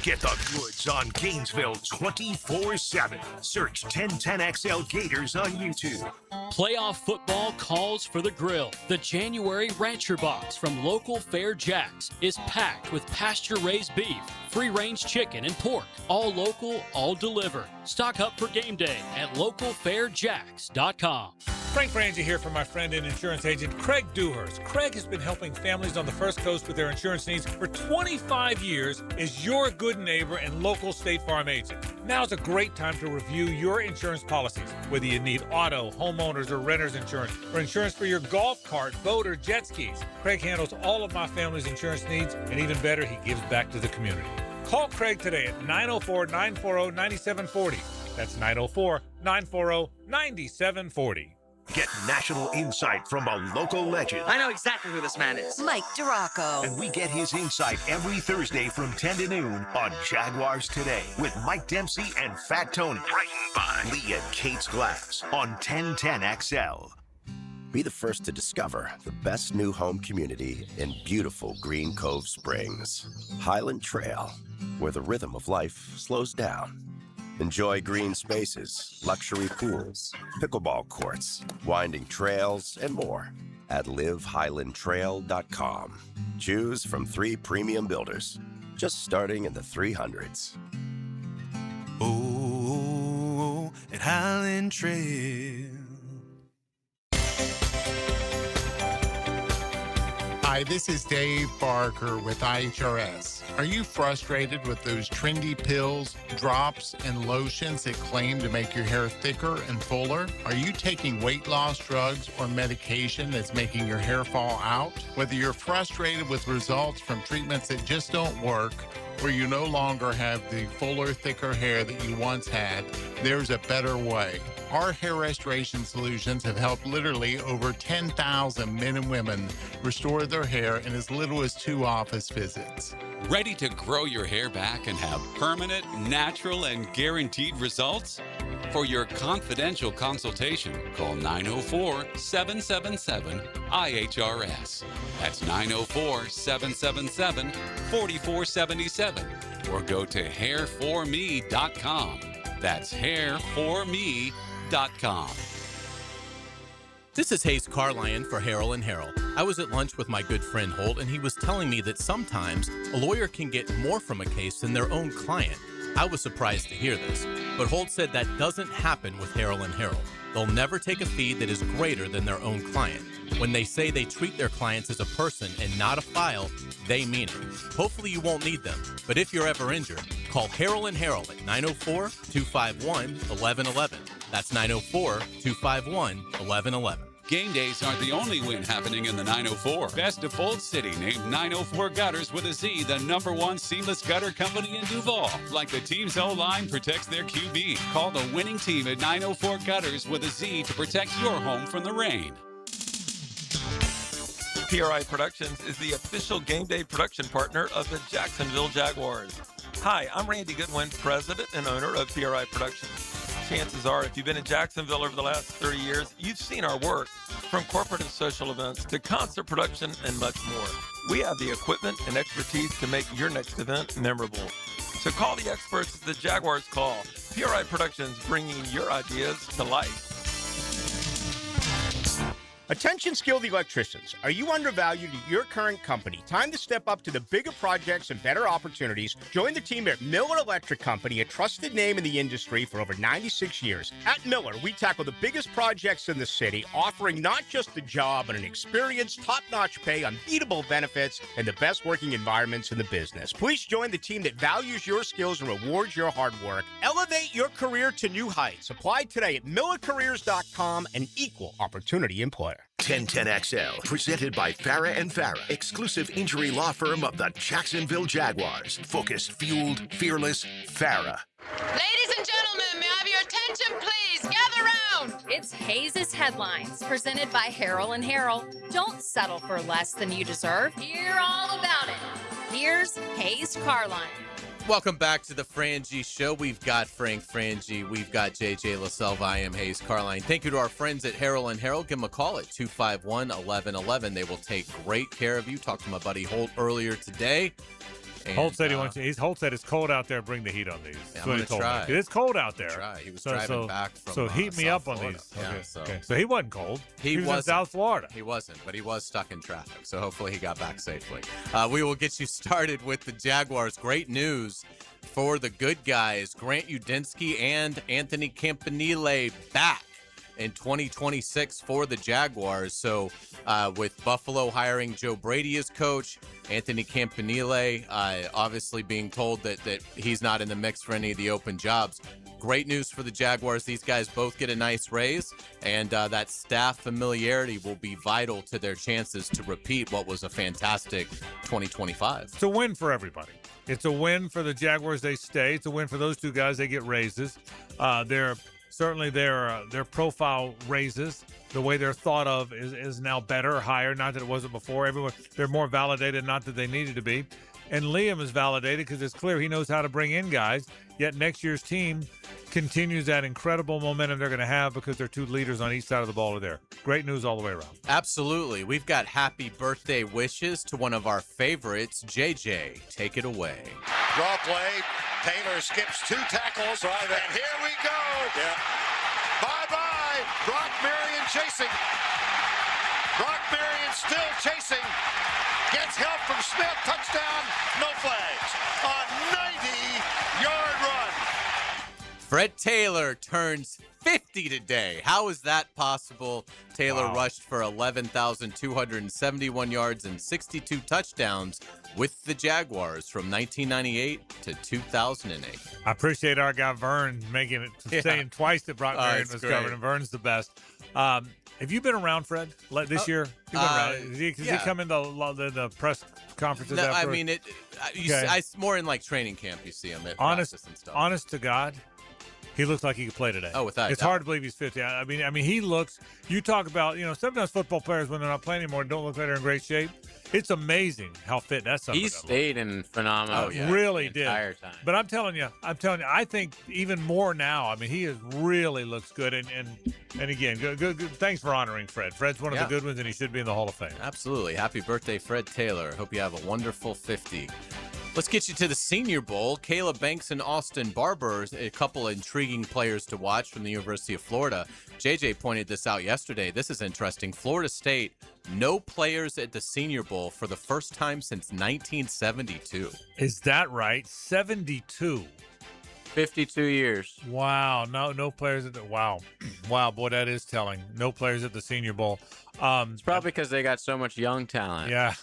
Get the goods on Gainesville 24/7. Search 1010XL Gators on YouTube. Playoff football calls for the grill. The January Rancher Box from local Fair Jacks is packed with pasture-raised beef, free-range chicken, and pork. All local, all delivered. Stock up for game day at localfairjacks.com. Frank Frangie here for my friend and insurance agent Craig Dewhurst. Craig has been helping families on the First Coast with their insurance needs for 25 years as your good neighbor and local State Farm agent. Now's a great time to review your insurance policies, whether you need auto, homeowners, or renter's insurance, or insurance for your golf cart, boat, or jet skis. Craig handles all of my family's insurance needs, and even better, he gives back to the community. Call Craig today at 904-940-9740. That's 904-940-9740. Get national insight from a local legend. I know exactly who this man is. Mike Duraco. And we get his insight every Thursday from 10 to noon on Jaguars Today with Mike Dempsey and Fat Tony. Written by Lee and Kate's Glass on 1010XL. Be the first to discover the best new home community in beautiful Green Cove Springs. Highland Trail, where the rhythm of life slows down. Enjoy green spaces, luxury pools, pickleball courts, winding trails, and more at livehighlandtrail.com. Choose from 3 premium builders, just starting in the 300s. Oh, at Highland Trail. Hi, this is Dave Barker with IHRS. Are you frustrated with those trendy pills, drops, and lotions that claim to make your hair thicker and fuller? Are you taking weight loss drugs or medication that's making your hair fall out? Whether you're frustrated with results from treatments that just don't work, or you no longer have the fuller, thicker hair that you once had, there's a better way. Our hair restoration solutions have helped literally over 10,000 men and women restore their hair in as little as 2 office visits. Ready to grow your hair back and have permanent, natural, and guaranteed results? For your confidential consultation, call 904-777-IHRS. That's 904-777-4477. Or go to hairforme.com. That's hairforme.com. This is Hayes Carlion for Harold and Harold. I was at lunch with my good friend Holt, and he was telling me that sometimes a lawyer can get more from a case than their own client. I was surprised to hear this, but Holt said that doesn't happen with Harold and Harold. They'll never take a fee that is greater than their own client. When they say they treat their clients as a person and not a file, they mean it. Hopefully you won't need them, but if you're ever injured, call Harold and Harold at 904-251-1111. That's 904-251-1111. Game days aren't the only win happening in the 904. Best of Bold City named 904 Gutters with a Z the #1 seamless gutter company in Duval. Like the team's O-line protects their QB. Call the winning team at 904 Gutters with a Z to protect your home from the rain. PRI Productions is the official game day production partner of the Jacksonville Jaguars. Hi, I'm Randy Goodwin, president and owner of PRI Productions. Chances are, if you've been in Jacksonville over the last 30 years, you've seen our work, from corporate and social events to concert production and much more. We have the equipment and expertise to make your next event memorable. So call the experts at the Jaguars Call. PRI Productions, bringing your ideas to life. Attention skilled electricians. Are you undervalued at your current company? Time to step up to the bigger projects and better opportunities. Join the team at Miller Electric Company, a trusted name in the industry for over 96 years. At Miller, we tackle the biggest projects in the city, offering not just a job, but an experienced, top-notch pay, unbeatable benefits, and the best working environments in the business. Please join the team that values your skills and rewards your hard work. Elevate your career to new heights. Apply today at millercareers.com, an equal opportunity employer. 1010XL, presented by Farah and Farah, exclusive injury law firm of the Jacksonville Jaguars. Focused, fueled, fearless, Farah. Ladies and gentlemen, may I have your attention, please? Gather round. It's Hayes' Headlines, presented by Harrell and Harrell. Don't settle for less than you deserve. Hear all about it. Here's Hayes Carline. Welcome back to the Frangie Show. We've got Frangie. We've got JJ LaSelva. I am Hayes Carline. Thank you to our friends at Harrell and Harrell. Give them a call at 251-1111. They will take great care of you. Talked to my buddy Holt earlier today. And, Holt said Holt said it's cold out there. Bring the heat on these. Yeah, I'm going to try. It's cold out there. Try. He was driving back from So heat me South up on Florida. these. Yeah, Okay. So he wasn't cold. He was in South Florida. He wasn't, but he was stuck in traffic. So hopefully he got back safely. We will get you started with the Jaguars. Great news for the good guys. Grant Udinski and Anthony Campanile back in 2026 for the Jaguars. So with Buffalo hiring Joe Brady as coach, Anthony Campanile obviously being told that he's not in the mix for any of the open jobs. Great news for the Jaguars. These guys both get a nice raise, and that staff familiarity will be vital to their chances to repeat what was a fantastic 2025. It's a win for everybody. It's a win for the Jaguars. They stay. It's a win for those two guys. They get raises. They're certainly their profile raises. The way they're thought of is now better, higher. Not that it wasn't before. They're more validated, not that they needed to be. And Liam is validated because it's clear he knows how to bring in guys. Yet next year's team continues that incredible momentum they're going to have because their two leaders on each side of the ball are there. Great news all the way around. Absolutely. We've got happy birthday wishes to one of our favorites, JJ. Take it away. Draw play. Taylor skips 2 tackles. And here we go. Yeah. Bye-bye. Brock Marion chasing. Brock Marion still chasing. Gets help from Smith. Touchdown. No flags. A 90-yard run. Fred Taylor turns 50 today. How is that possible? Taylor rushed for 11,271 yards and 62 touchdowns with the Jaguars from 1998 to 2008. I appreciate our guy Vern saying twice that Brock Marion was great. covered, and Vern's the best. Have you been around, Fred, this year? Been around? Does he come in the press conferences No, after? I mean, it's more in like training camp you see him at practice and stuff. Honest to God, he looks like he could play today. Oh, without It's hard to believe he's 50. I mean, he looks. You talk about, sometimes football players when they're not playing anymore don't look like they're in great shape. It's amazing how fit that son of a He gun stayed in phenomenal. really the did. entire time. But I'm telling you, I think even more now. I mean, he really looks good. And again, good. Thanks for honoring Fred. Fred's one of the good ones, and he should be in the Hall of Fame. Absolutely. Happy birthday, Fred Taylor. Hope you have a wonderful 50. Let's get you to the Senior Bowl. Caleb Banks and Austin Barber, a couple intriguing players to watch from the University of Florida. JJ pointed this out yesterday. This is interesting. Florida State, no players at the Senior Bowl for the first time since 1972. Is that right? 72. 52 years. Wow. No players at the wow. Wow, boy, that is telling. No players at the Senior Bowl. It's probably because they got so much young talent. Yeah.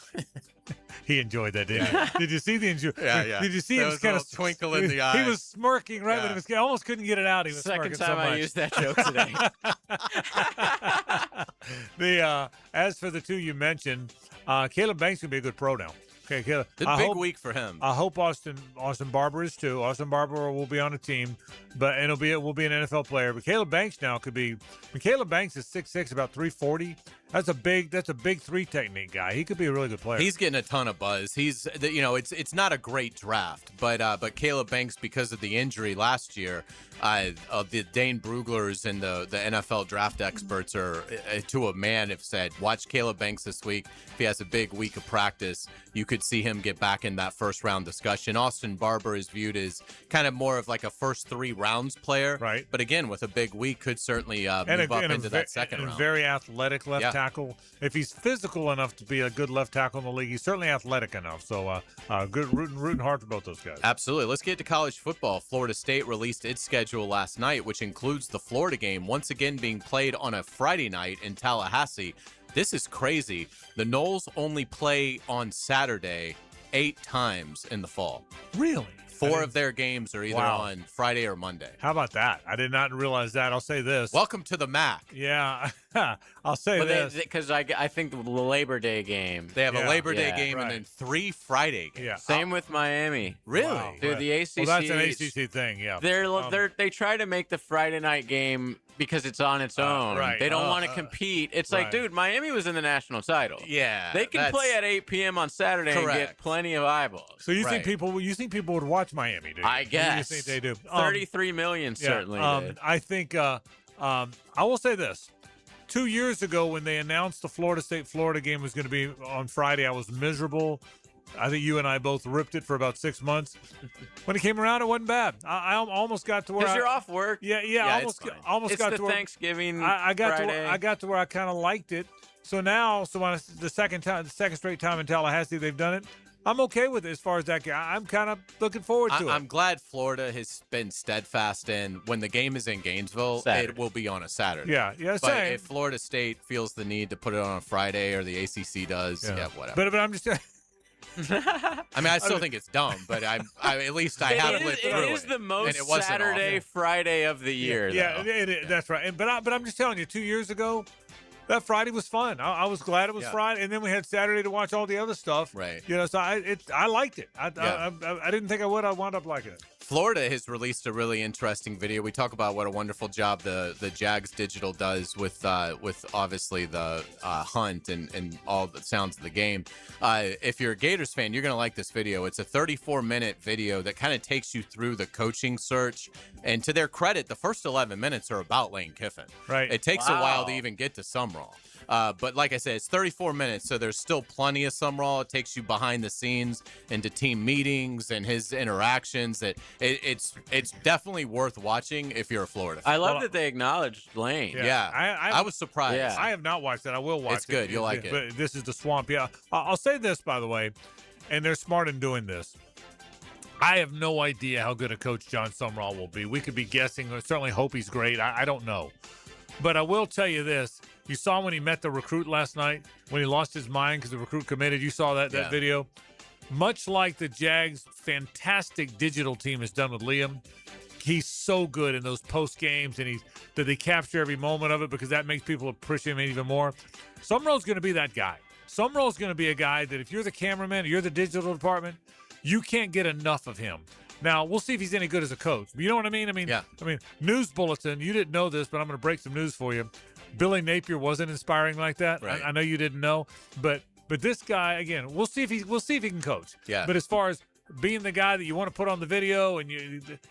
He enjoyed that, didn't he? Did you see the enjoy? Yeah. Did you see There him was kind a of little twinkle in the eye. He was smirking when he was. I almost couldn't get it out. He was Second smirking time so much. I used that joke today. As for the two you mentioned, Caleb Banks will be a good pro now. Okay, Caleb. Big week for him. I hope Austin Barber is too. Austin Barber will be on a team, but will be an NFL player. But Caleb Banks now could be. Caleb Banks is 6'6", about 340. That's a big 3 technique guy. He could be a really good player. He's getting a ton of buzz. It's not a great draft, but Caleb Banks, because of the injury last year, the Dane Bruglers and the NFL draft experts are to a man have said, watch Caleb Banks this week. If he has a big week of practice, you could see him get back in that first round discussion. Austin Barber is viewed as kind of more of like a first 3 rounds player, right? But again, with a big week, could certainly move up into that second round. Very athletic left tackle. If he's physical enough to be a good left tackle in the league, he's certainly athletic enough. So good rooting hard for both those guys. Absolutely. Let's get to college football. Florida State released its schedule last night, which includes the Florida game, once again being played on a Friday night in Tallahassee. This is crazy. The Noles only play on Saturday 8 times in the fall. Really? 4 of their games are either on Friday or Monday. How about that? I did not realize that. I'll say this. Welcome to the MAC. Yeah. I'll say this. Because I think the Labor Day game. They have a Labor Day game and then 3 Friday games. Yeah. Same with Miami. Really? Wow. Dude, the ACC. Well, that's an ACC thing, yeah. They try to make the Friday night game because it's on its own. Right. They don't want to compete. It's like, dude, Miami was in the national title. Yeah. They can play at 8 p.m. on Saturday and get plenty of eyeballs. So you think people would watch Miami, do you? I guess. You think they do? 33 million certainly did. I think I will say this. 2 years ago when they announced the Florida State-Florida game was going to be on Friday, I was miserable. I think you and I both ripped it for about 6 months. When it came around, it wasn't bad. I almost got to where you're off work. Yeah. Almost it's got the to where Thanksgiving. I got Friday. to where I kind of liked it. So now, when the second straight time in Tallahassee they've done it, I'm okay with it as far as that. I'm kind of looking forward to it. I'm glad Florida has been steadfast in when the game is in Gainesville, it will be on a Saturday. Yeah, But same. if Florida State feels the need to put it on a Friday or the ACC does, whatever. But I'm just. I mean, I still think it's dumb, but at least I have lived through it. It is the most and it wasn't Saturday, awful. Friday of the year. Yeah, though. that's right. But I'm just telling you, 2 years ago, that Friday was fun. I was glad it was Friday, and then we had Saturday to watch all the other stuff. Right. So I liked it. I didn't think I would. I wound up liking it. Florida has released a really interesting video. We talk about what a wonderful job the Jags Digital does with obviously the hunt and all the sounds of the game. If you're a Gators fan, you're going to like this video. It's a 34-minute video that kind of takes you through the coaching search. And to their credit, the first 11 minutes are about Lane Kiffin. Right. It takes a while to even get to Sumrall. But like I said, it's 34 minutes, so there's still plenty of Sumrall. It takes you behind the scenes into team meetings and his interactions. It's definitely worth watching if you're a Florida fan. I love that they acknowledged Lane. Yeah. I was surprised. Yeah. I have not watched it. I will watch it. It's good. You'll like it. But this is the swamp. Yeah. I'll say this, by the way, and they're smart in doing this. I have no idea how good a coach John Sumrall will be. We could be guessing. I certainly hope he's great. I don't know. But I will tell you this. You saw when he met the recruit last night, when he lost his mind because the recruit committed. You saw that video. Much like the Jags' fantastic digital team has done with Liam, he's so good in those post games, and they capture every moment of it because that makes people appreciate him even more. Sumrall's going to be that guy. Sumrall's going to be a guy that if you're the cameraman or you're the digital department, you can't get enough of him. Now, we'll see if he's any good as a coach. You know what I mean? I mean, News Bulletin, you didn't know this, but I'm going to break some news for you. Billy Napier wasn't inspiring like that. Right. I know you didn't know, but this guy, again, we'll see if he can coach. Yeah. But as far as being the guy that you want to put on the video, and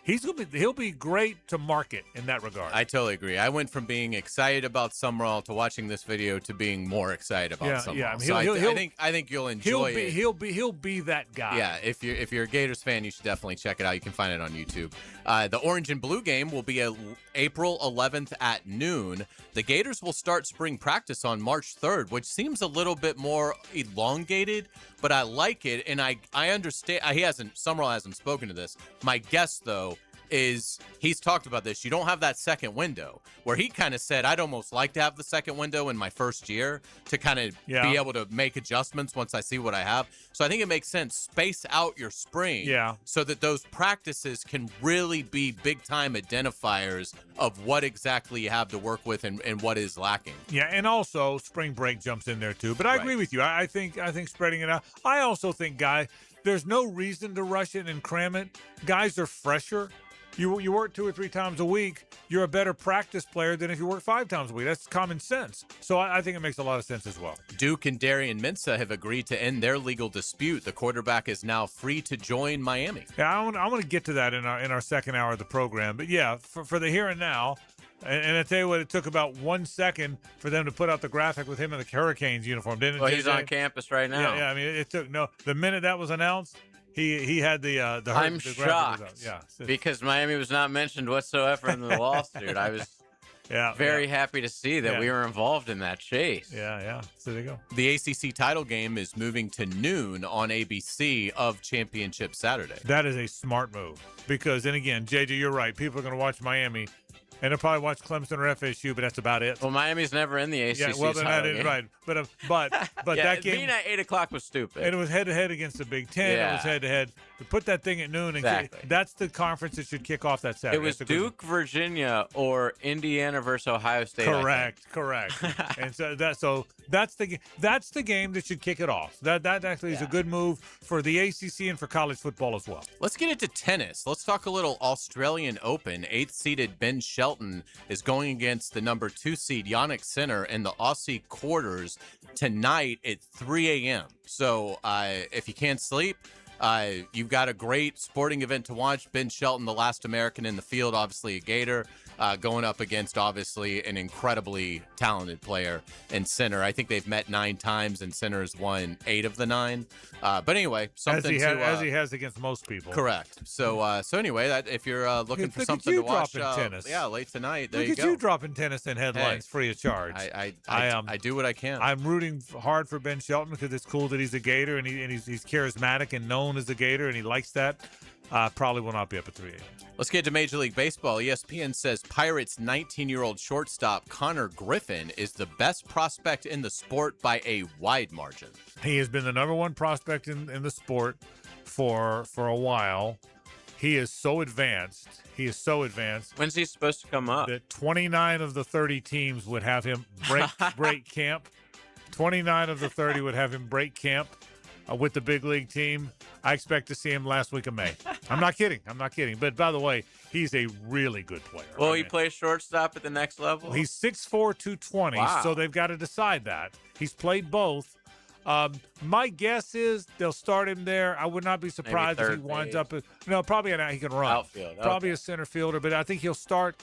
he'll be great to market in that regard. I totally agree. I went from being excited about Sumrall to watching this video to being more excited about Sumrall. Yeah, so I think you'll enjoy it. He'll be that guy. Yeah, if you're a Gators fan, you should definitely check it out. You can find it on YouTube. The Orange and Blue game will be April 11th at noon. The Gators will start spring practice on March 3rd, which seems a little bit more elongated, but I like it, and I understand. Sumrall hasn't spoken to this. My guess, though, is he's talked about this. You don't have that second window where he kind of said, I'd almost like to have the second window in my first year to kind of be able to make adjustments once I see what I have. So I think it makes sense. Space out your spring so that those practices can really be big time identifiers of what exactly you have to work with and what is lacking. Yeah, and also spring break jumps in there too. But I agree with you. I think spreading it out. I also think, there's no reason to rush it and cram it. Guys are fresher. you work 2 or 3 times a week, you're a better practice player than if you work 5 times a week. That's common sense. So I think it makes a lot of sense as well. Duke and Darian Mensah have agreed to end their legal dispute. The quarterback is now free to join Miami. Yeah, I want to get to that in our second hour of the program. But yeah, for the here and now, and I tell you what, it took about 1 second for them to put out the graphic with him in the Hurricanes uniform, didn't it? Well, he's on campus right now. Yeah, I mean, it took the minute that was announced, he had the I'm the shocked. Yeah, because Miami was not mentioned whatsoever in the lawsuit. I was very happy to see that we were involved in that chase. Yeah. So there you go. The ACC title game is moving to noon on ABC of Championship Saturday. That is a smart move because, and again, JJ, you're right. People are going to watch Miami. And they'll probably watch Clemson or FSU, but that's about it. Well, Miami's never in the ACC. Yeah, well, they're not in, right. But that game being at 8 o'clock was stupid. And it was head-to-head against the Big Ten. Yeah. It was head-to-head. Put that thing at noon. Exactly. That's the conference that should kick off that Saturday. It was Duke, Virginia, or Indiana versus Ohio State. Correct. And so that's the game that should kick it off. That actually is a good move for the ACC and for college football as well. Let's get into tennis. Let's talk a little Australian Open. 8th-seeded Ben Shelton is going against the number 2 seed Yannick Sinner in the Aussie quarters tonight at 3 a.m. So if you can't sleep, you've got a great sporting event to watch. Ben Shelton, the last American in the field, obviously a Gator, going up against obviously an incredibly talented player in Sinner. I think they've met 9 times, and Sinner has won 8 of the 9. But anyway, something as he has against most people. Correct. So anyway, that if you're looking for something to watch, tennis. Late tonight, there Look you go. at you dropping tennis in headlines free of charge. I do what I can. I'm rooting hard for Ben Shelton because it's cool that he's a Gator and he's charismatic and known as a Gator, and he likes that. Probably will not be up at 3 a.m. Let's get to Major League Baseball. ESPN says Pirates' 19-year-old shortstop Connor Griffin is the best prospect in the sport by a wide margin. He has been the number 1 prospect in the sport for a while. He is so advanced. When's he supposed to come up? That 29 of the 30 teams would have him break camp. 29 of the 30 would have him break camp with the big league team. I expect to see him last week of May. I'm not kidding. But by the way, he's a really good player. Will he play shortstop at the next level? He's 6'4", 220, so they've got to decide that. He's played both. My guess is they'll start him there. I would not be surprised if he winds up. Probably he can run. Outfield. Probably a center fielder, but I think he'll start.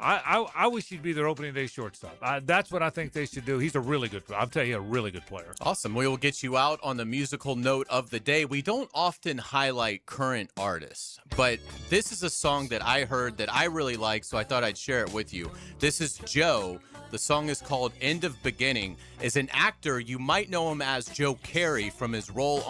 I wish he'd be their opening day shortstop. That's what I think they should do. He's a really good player. I'll tell you, a really good player. Awesome. We will get you out on the musical note of the day. We don't often highlight current artists, but this is a song that I heard that I really like, so I thought I'd share it with you. This is Joe. The song is called End of Beginning. As an actor, you might know him as Joe Carey from his role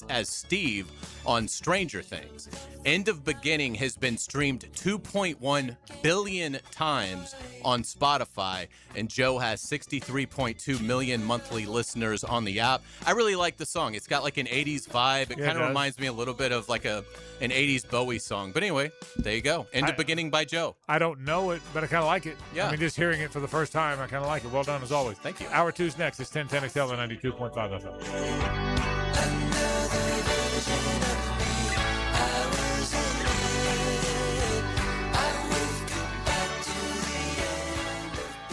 as Steve on Stranger Things. End of Beginning has been streamed 2.1 billion times on Spotify, and Joe has 63.2 million monthly listeners on the app. I really like the song. It's got like an 80s vibe. It kind of reminds me a little bit of like an 80s Bowie song. But anyway, there you go. End of Beginning by Joe. I don't know it, but I kind of like it. Yeah. I mean, just hearing it for the first time, I kind of like it. Well done, as always. Thank you. Hour 2's next. It's 1010XL and 92.5 FM.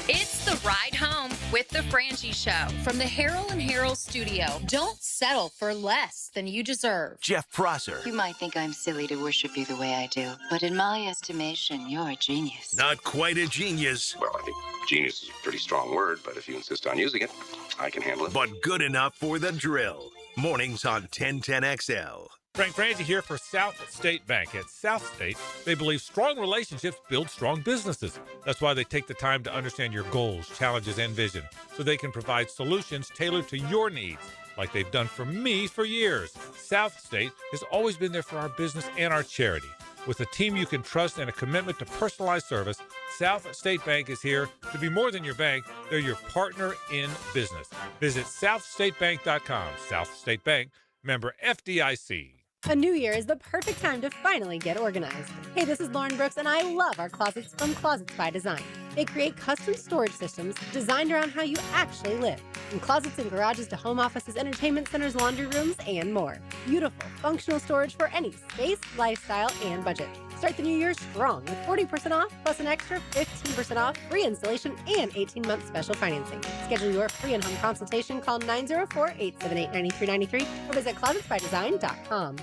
It's the ride home with the Frangie Show from the Harold and Harold studio. Don't settle for less than you deserve. Jeff Prosser. You might think I'm silly to worship you the way I do, but in my estimation, you're a genius. Not quite a genius. Well, I think genius is a pretty strong word, but if you insist on using it, I can handle it. But good enough for the drill. Mornings on 1010XL. Frangie here for South State Bank. At South State, they believe strong relationships build strong businesses. That's why they take the time to understand your goals, challenges, and vision, so they can provide solutions tailored to your needs, like they've done for me for years. South State has always been there for our business and our charity. With a team you can trust and a commitment to personalized service, South State Bank is here to be more than your bank. They're your partner in business. Visit southstatebank.com. South State Bank, member FDIC. A new year is the perfect time to finally get organized. Hey, this is Lauren Brooks, and I love our closets from Closets by Design. They create custom storage systems designed around how you actually live. From closets and garages to home offices, entertainment centers, laundry rooms, and more. Beautiful, functional storage for any space, lifestyle, and budget. Start the new year strong with 40% off plus an extra 15% off, free installation, and 18-month special financing. Schedule your free in-home consultation. Call 904-878-9393 or visit closetsbydesign.com.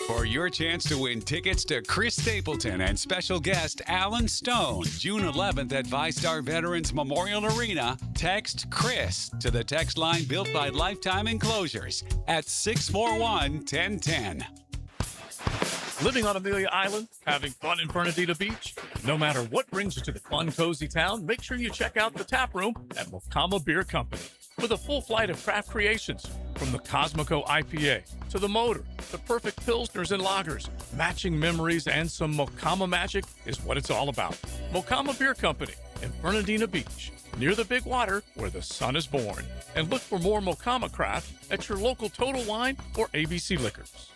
For your chance to win tickets to Chris Stapleton and special guest Alan Stone, June 11th at ViStar Veterans Memorial Arena, text Chris to the text line built by Lifetime Enclosures at 641-1010. Living on Amelia Island, having fun in Fernandina Beach? No matter what brings you to the fun, cozy town, make sure you check out the tap room at Mokama Beer Company. With a full flight of craft creations, from the Cosmico IPA to the Motor, the perfect pilsners and lagers, matching memories and some Mokama magic is what it's all about. Mokama Beer Company in Fernandina Beach, near the big water where the sun is born. And look for more Mokama craft at your local Total Wine or ABC Liquors.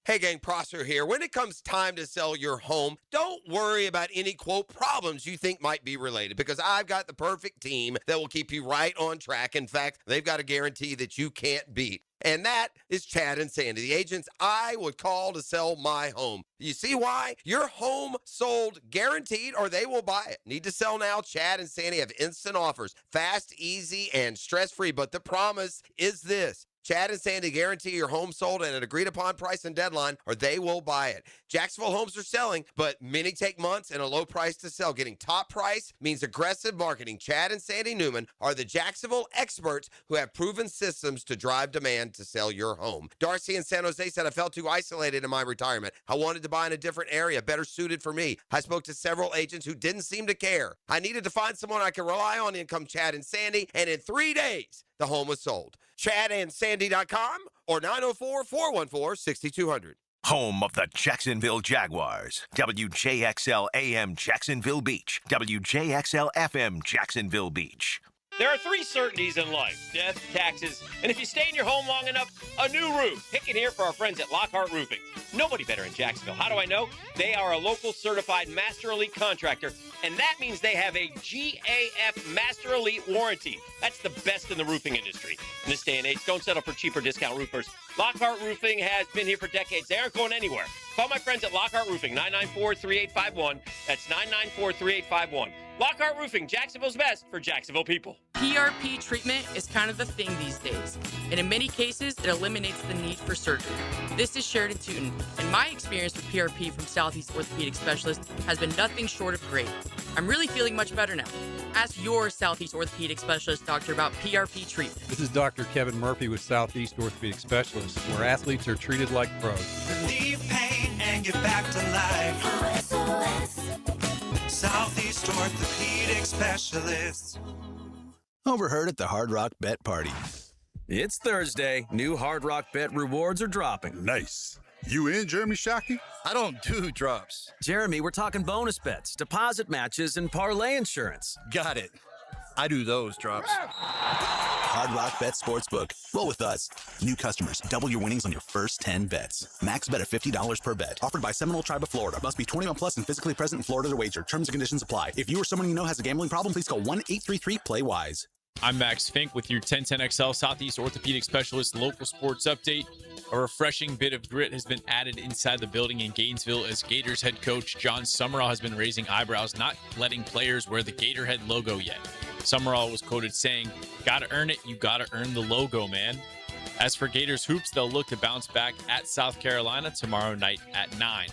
Hey gang, Prosser here. When it comes time to sell your home, don't worry about any, quote, problems you think might be related, because I've got the perfect team that will keep you right on track. In fact, they've got a guarantee that you can't beat. And that is Chad and Sandy, the agents I would call to sell my home. You see why? Your home sold guaranteed or they will buy it. Need to sell now? Chad and Sandy have instant offers. Fast, easy, and stress-free. But the promise is this. Chad and Sandy guarantee your home sold at an agreed-upon price and deadline, or they will buy it. Jacksonville homes are selling, but many take months and a low price to sell. Getting top price means aggressive marketing. Chad and Sandy Newman are the Jacksonville experts who have proven systems to drive demand to sell your home. Darcy in San Jose said, I felt too isolated in my retirement. I wanted to buy in a different area, better suited for me. I spoke to several agents who didn't seem to care. I needed to find someone I could rely on. In come Chad and Sandy, and in 3 days, the home was sold. ChadandSandy.com or 904-414-6200. Home of the Jacksonville Jaguars. WJXL AM Jacksonville Beach. WJXL FM Jacksonville Beach. There are 3 certainties in life: death, taxes, and if you stay in your home long enough, a new roof. Pick it here for our friends at Lockhart Roofing. Nobody better in Jacksonville. How do I know? They are a local certified Master Elite contractor, and that means they have a GAF Master Elite warranty. That's the best in the roofing industry. In this day and age, don't settle for cheaper discount roofers. Lockhart Roofing has been here for decades. They aren't going anywhere. Call my friends at Lockhart Roofing, 994-3851. That's 994-3851. Lockhart Roofing, Jacksonville's best for Jacksonville people. PRP treatment is kind of the thing these days, and in many cases, it eliminates the need for surgery. This is Sheridan Tootin, and my experience with PRP from Southeast Orthopedic Specialist has been nothing short of great. I'm really feeling much better now. Ask your Southeast Orthopedic Specialist doctor about PRP treatment. This is Dr. Kevin Murphy with Southeast Orthopedic Specialists, where athletes are treated like pros. Relieve pain and get back to life. Southeast Orthopedic Specialists. Overheard at the Hard Rock Bet Party. It's Thursday. New Hard Rock Bet rewards are dropping. Nice. You in, Jeremy Shockey? I don't do drops. Jeremy, we're talking bonus bets, deposit matches, and parlay insurance. Got it. I do those drops. Hard Rock Bet Sportsbook. Roll with us. New customers, double your winnings on your first 10 bets. Max bet of $50 per bet. Offered by Seminole Tribe of Florida. Must be 21 plus and physically present in Florida to wager. Terms and conditions apply. If you or someone you know has a gambling problem, please call 1-833-PLAY-WISE. I'm Max Fink with your 1010XL Southeast Orthopedic Specialist local sports update. A refreshing bit of grit has been added inside the building in Gainesville as Gators head coach John Summerall has been raising eyebrows, not letting players wear the Gatorhead logo yet. Summerall was quoted saying, "Gotta earn it, you gotta earn the logo, man." As for Gators hoops, they'll look to bounce back at South Carolina tomorrow night at 9.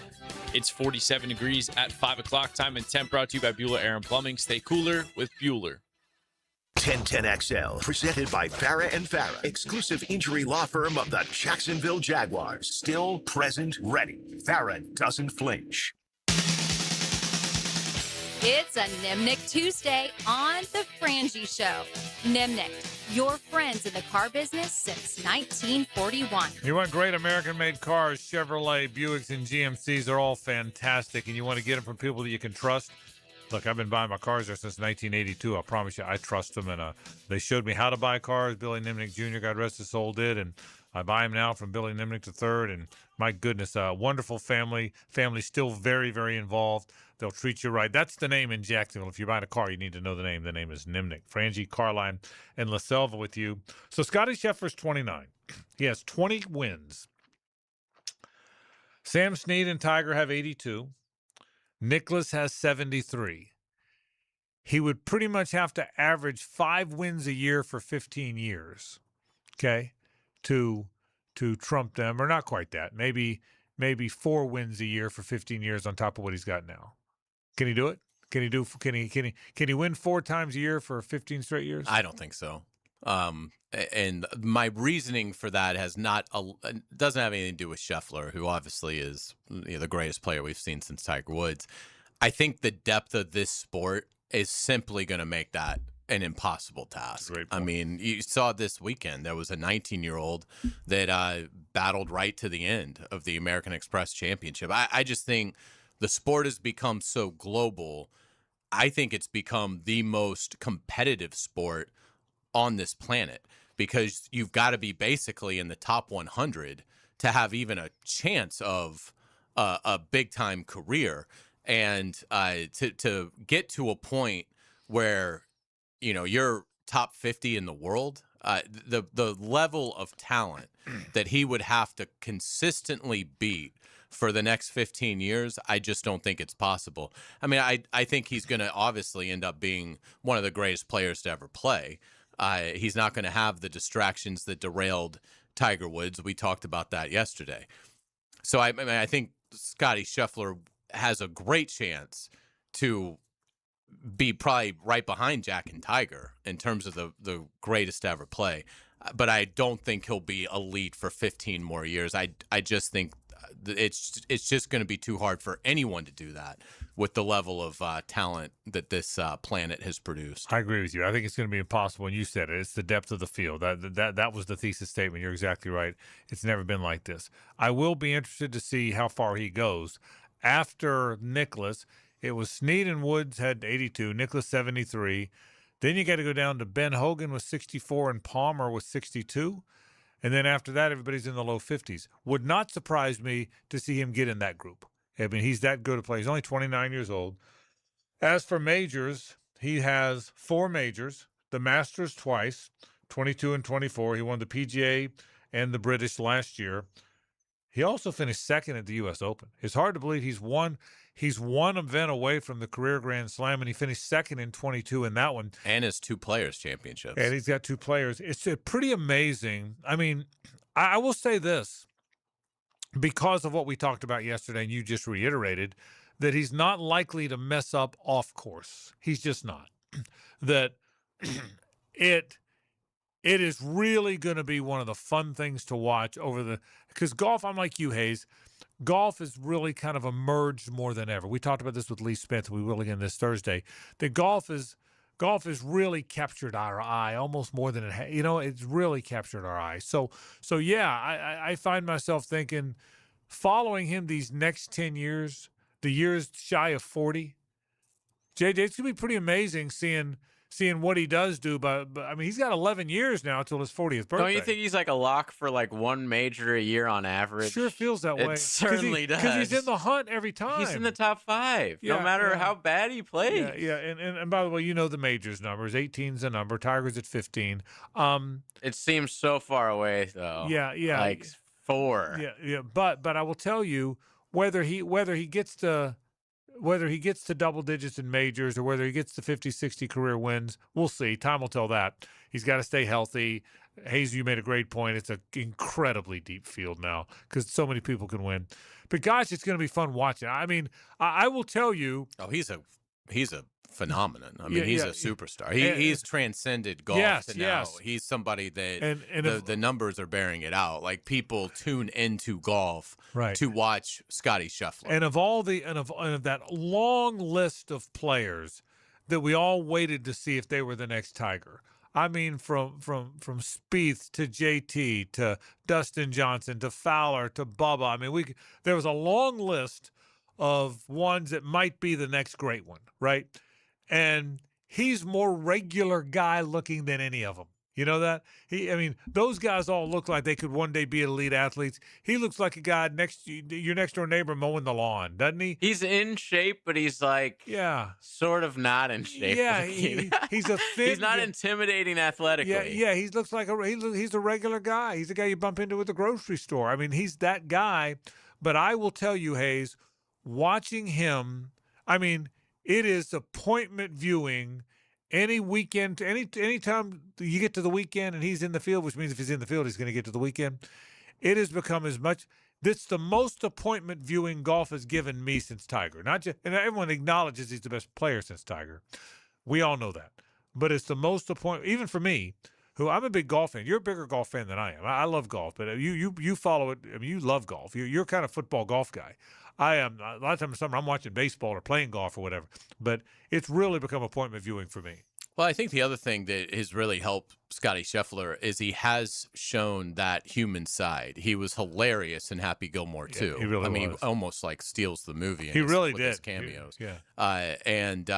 It's 47 degrees at 5 o'clock time and temp brought to you by Bueller Air and Plumbing. Stay cooler with Bueller. 1010XL, presented by Farah and Farah, exclusive injury law firm of the Jacksonville Jaguars. Still present, ready. Farah doesn't flinch. It's a Nimnick Tuesday on the Frangie Show. Nimnick, your friends in the car business since 1941. You want great American-made cars, Chevrolet, Buicks, and GMCs are all fantastic, and you want to get them from people that you can trust. Look, I've been buying my cars there since 1982. I promise you, I trust them, and they showed me how to buy cars. Billy Nimnick Jr., God rest his soul, did, and I buy them now from Billy Nimnick III, and my goodness, wonderful family still very, very involved. They'll treat you right. That's the name in Jacksonville. If you're buying a car, you need to know the name. The name is Nimnick. Frangie, Carline, and La Selva with you. So Scotty Scheffler's 29. He has 20 wins. Sam Snead and Tiger have 82. Nicholas has 73. He would pretty much have to average 5 wins a year for 15 years, okay, to trump them, or not quite that. Maybe 4 wins a year for 15 years on top of what he's got now. Can he do it? Can he win 4 times a year for 15 straight years? I don't think so. And my reasoning for that doesn't have anything to do with Scheffler, who obviously is the greatest player we've seen since Tiger Woods. I think the depth of this sport is simply going to make that an impossible task. I mean, you saw this weekend, there was a 19-year-old that battled right to the end of the American Express Championship. I just think the sport has become so global. I think it's become the most competitive sport on this planet, because you've got to be basically in the top 100 to have even a chance of a big-time career. And to get to a point where, you're top 50 in the world, the level of talent that he would have to consistently beat for the next 15 years, I just don't think it's possible. I mean, I think he's going to obviously end up being one of the greatest players to ever play. He's not going to have the distractions that derailed Tiger Woods. We talked about that yesterday. So I think Scottie Scheffler has a great chance to be probably right behind Jack and Tiger in terms of the greatest to ever play. But I don't think he'll be elite for 15 more years. I just think it's just going to be too hard for anyone to do that with the level of talent that this planet has produced. I agree with you. I think it's going to be impossible. And you said it. It's the depth of the field. That was the thesis statement. You're exactly right. It's never been like this. I will be interested to see how far he goes. After Nicholas, it was Snead and Woods had 82, Nicholas 73. Then you got to go down to Ben Hogan with 64 and Palmer with 62. And then after that, everybody's in the low 50s. Would not surprise me to see him get in that group. I mean, he's that good a player. He's only 29 years old. As for majors, he has 4 majors, the Masters twice, 22 and 24. He won the PGA and the British last year. He also finished second at the U.S. Open. It's hard to believe he's one event away from the career Grand Slam, and he finished second in 22 in that one. And his 2 Players Championships. And he's got 2 players. It's pretty amazing. I mean, I will say this, because of what we talked about yesterday, and you just reiterated, that he's not likely to mess up off course. He's just not. That it is really going to be one of the fun things to watch because golf, I'm like you, Hayes, golf has really kind of emerged more than ever. We talked about this with Lee Smith. We will again this Thursday. That golf has really captured our eye almost more than it's really captured our eye. So yeah, I find myself thinking, following him these next 10 years, the years shy of 40, JJ, it's going to be pretty amazing seeing what he does do. But I mean, he's got 11 years now until his 40th birthday. Don't you think he's like a lock for like 1 major a year on average? Sure feels that way. It certainly does. Because he's in the hunt every time. He's in the top 5, no matter how bad he plays. Yeah. And by the way, the majors numbers. 18's the number. Tiger's at 15. It seems so far away, though. Yeah. Like 4. Yeah. But I will tell you, whether he gets to double digits in majors or whether he gets to 50, 60 career wins, we'll see. Time will tell that. He's got to stay healthy. Hayes, you made a great point. It's an incredibly deep field now because so many people can win. But gosh, it's going to be fun watching. I mean, I will tell you. Oh, he's a phenomenon. I mean, he's a superstar. He's transcended golf to now. He's somebody that the numbers are bearing it out. Like, people tune into golf to watch Scottie Scheffler. And of that long list of players that we all waited to see if they were the next Tiger. I mean, from Spieth to JT to Dustin Johnson to Fowler to Bubba. I mean, there was a long list of ones that might be the next great one, right? And he's more regular guy looking than any of them. You know that? Those guys all look like they could one day be elite athletes. He looks like a guy your next door neighbor mowing the lawn, doesn't he? He's in shape, but he's like sort of not in shape. Yeah, he's a thin. He's not intimidating athletically. Yeah, he looks like he's a regular guy. He's a guy you bump into at the grocery store. I mean, he's that guy. But I will tell you, Hayes, watching him I mean, it is appointment viewing any weekend, anytime you get to the weekend and he's in the field, which means if he's in the field, he's going to get to the weekend. It has become it's the most appointment viewing golf has given me since Tiger. Not just, and everyone acknowledges he's the best player since Tiger. We all know that. But it's the most appointment, even for me, who I'm a big golf fan. You're a bigger golf fan than I am. I love golf, but you follow it. I mean, you love golf. You're kind of football golf guy. I am. A lot of times I'm watching baseball or playing golf or whatever. But it's really become appointment viewing for me. Well, I think the other thing that has really helped Scotty Scheffler is he has shown that human side. He was hilarious in Happy Gilmore too. He really was. He almost like steals the movie. He really did. His cameos. Yeah. And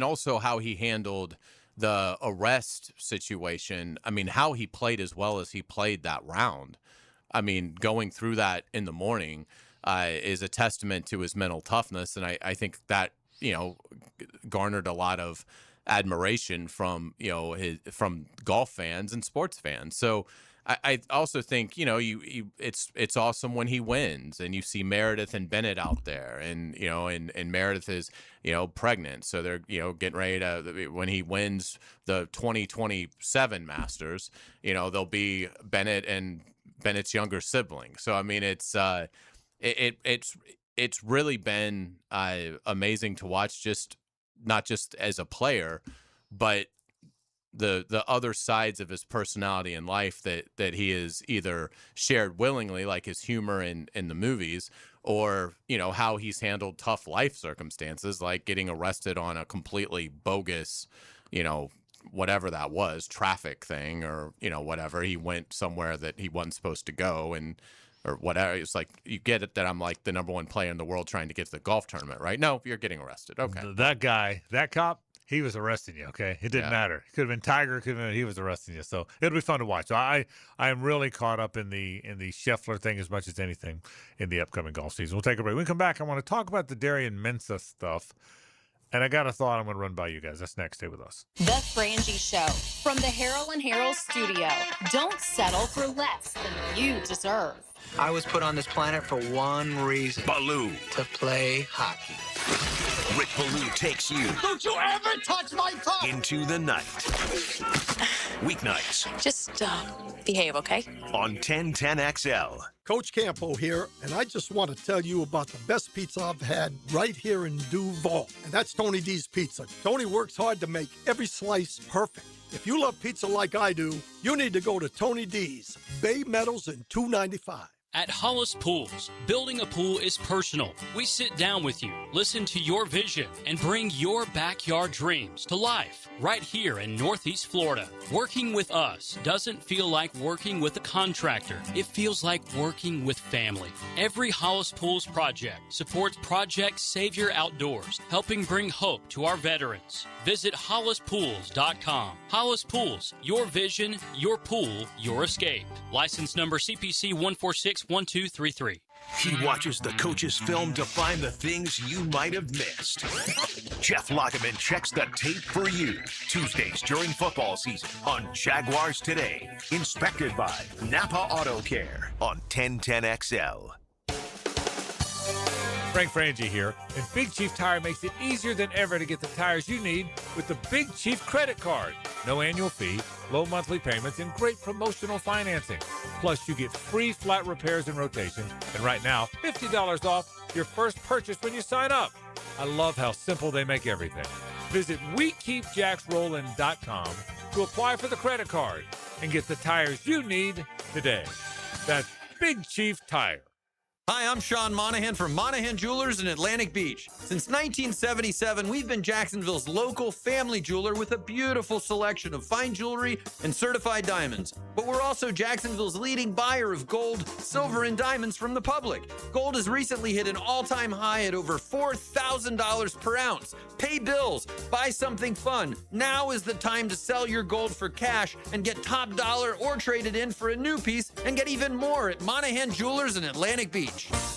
also how he handled the arrest situation. I mean, how he played as well as he played that round. I mean, going through that in the morning is a testament to his mental toughness, and I think that garnered a lot of admiration from from golf fans and sports fans. So I also think it's awesome when he wins and you see Meredith and Bennett out there, and and Meredith is pregnant, so they're getting ready to, when he wins the 2027 Masters, there'll be Bennett and Bennett's younger sibling. So I mean it's really been amazing to watch, not just as a player, but the other sides of his personality and life that he has either shared willingly, like his humor in the movies, or how he's handled tough life circumstances, like getting arrested on a completely bogus whatever that was, traffic thing, or whatever. He went somewhere that he wasn't supposed to go, or whatever. It's like, you get it that I'm like the number one player in the world trying to get to the golf tournament, right? No, you're getting arrested. Okay. That guy, that cop, he was arresting you, okay? It didn't matter. It could have been Tiger, he was arresting you. So it'll be fun to watch. So I am really caught up in the Scheffler thing as much as anything in the upcoming golf season. We'll take a break. When we come back, I want to talk about the Darian Mensah stuff. And I got a thought I'm going to run by you guys. That's next. Stay with us. The Frangie Show from the Harold and Harold studio. Don't settle for less than you deserve. I was put on this planet for one reason. Baloo. To play hockey. Rick Baloo takes you. Don't you ever touch my phone! Into the night. Weeknights. Just behave, okay? On 1010XL. Coach Campo here, and I just want to tell you about the best pizza I've had right here in Duval. And that's Tony D's Pizza. Tony works hard to make every slice perfect. If you love pizza like I do, you need to go to Tony D's, Bay Meadows and 295. At Hollis Pools, building a pool is personal. We sit down with you, listen to your vision, and bring your backyard dreams to life right here in Northeast Florida. Working with us doesn't feel like working with a contractor. It feels like working with family. Every Hollis Pools project supports Project Savior Outdoors, helping bring hope to our veterans. Visit HollisPools.com. Hollis Pools, your vision, your pool, your escape. License number CPC 1461233. He watches the coach's film to find the things you might have missed. Jeff Lockerman checks the tape for you. Tuesdays during football season on Jaguars Today. Inspected by Napa Auto Care on 1010XL. Frank Frangie here, and Big Chief Tire makes it easier than ever to get the tires you need with the Big Chief credit card. No annual fee, low monthly payments, and great promotional financing. Plus, you get free flat repairs and rotations, and right now, $50 off your first purchase when you sign up. I love how simple they make everything. Visit WeKeepJacksRollin.com to apply for the credit card and get the tires you need today. That's Big Chief Tire. Hi, I'm Sean Monahan from Monahan Jewelers in Atlantic Beach. Since 1977, we've been Jacksonville's local family jeweler with a beautiful selection of fine jewelry and certified diamonds. But we're also Jacksonville's leading buyer of gold, silver, and diamonds from the public. Gold has recently hit an all-time high at over $4,000 per ounce. Pay bills, buy something fun. Now is the time to sell your gold for cash and get top dollar or trade it in for a new piece and get even more at Monahan Jewelers in Atlantic Beach.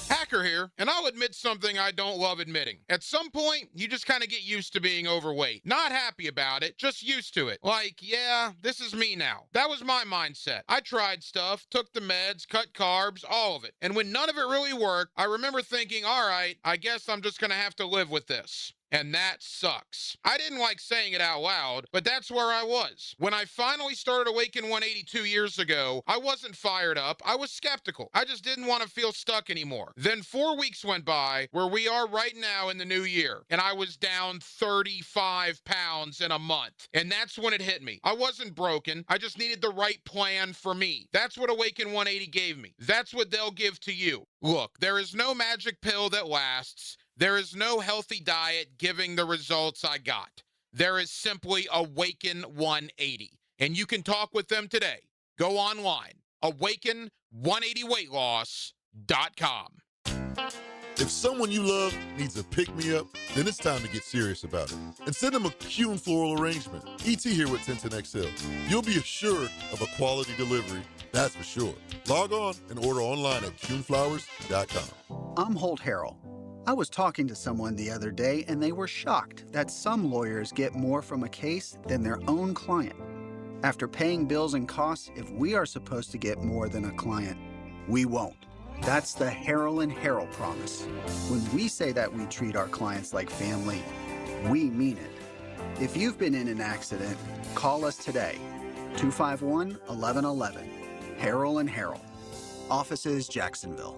Pack Slacker here, and I'll admit something I don't love admitting. At some point, you just kind of get used to being overweight. Not happy about it, just used to it. Like, yeah, this is me now. That was my mindset. I tried stuff, took the meds, cut carbs, all of it. And when none of it really worked, I remember thinking, all right, I guess I'm just going to have to live with this. And that sucks. I didn't like saying it out loud, but that's where I was. When I finally started Awaken 182 years ago, I wasn't fired up. I was skeptical. I just didn't want to feel stuck anymore. Then 4 weeks went by where we are right now in the new year, and I was down 35 pounds in a month. And that's when it hit me. I wasn't broken. I just needed the right plan for me. That's what Awaken 180 gave me. That's what they'll give to you. Look, there is no magic pill that lasts. There is no healthy diet giving the results I got. There is simply Awaken 180. And you can talk with them today. Go online, awaken180weightloss.com. If someone you love needs a pick-me-up, then it's time to get serious about it. And send them a Kuhn floral arrangement. ET here with 1010XL. You'll be assured of a quality delivery, that's for sure. Log on and order online at kuhnflowers.com. I'm Holt Harrell. I was talking to someone the other day, and they were shocked that some lawyers get more from a case than their own client. After paying bills and costs, if we are supposed to get more than a client, we won't. That's the Harrell and Harrell promise. When we say that we treat our clients like family, we mean it. If you've been in an accident, call us today. 251-1111. Harrell and Harrell. Offices, Jacksonville.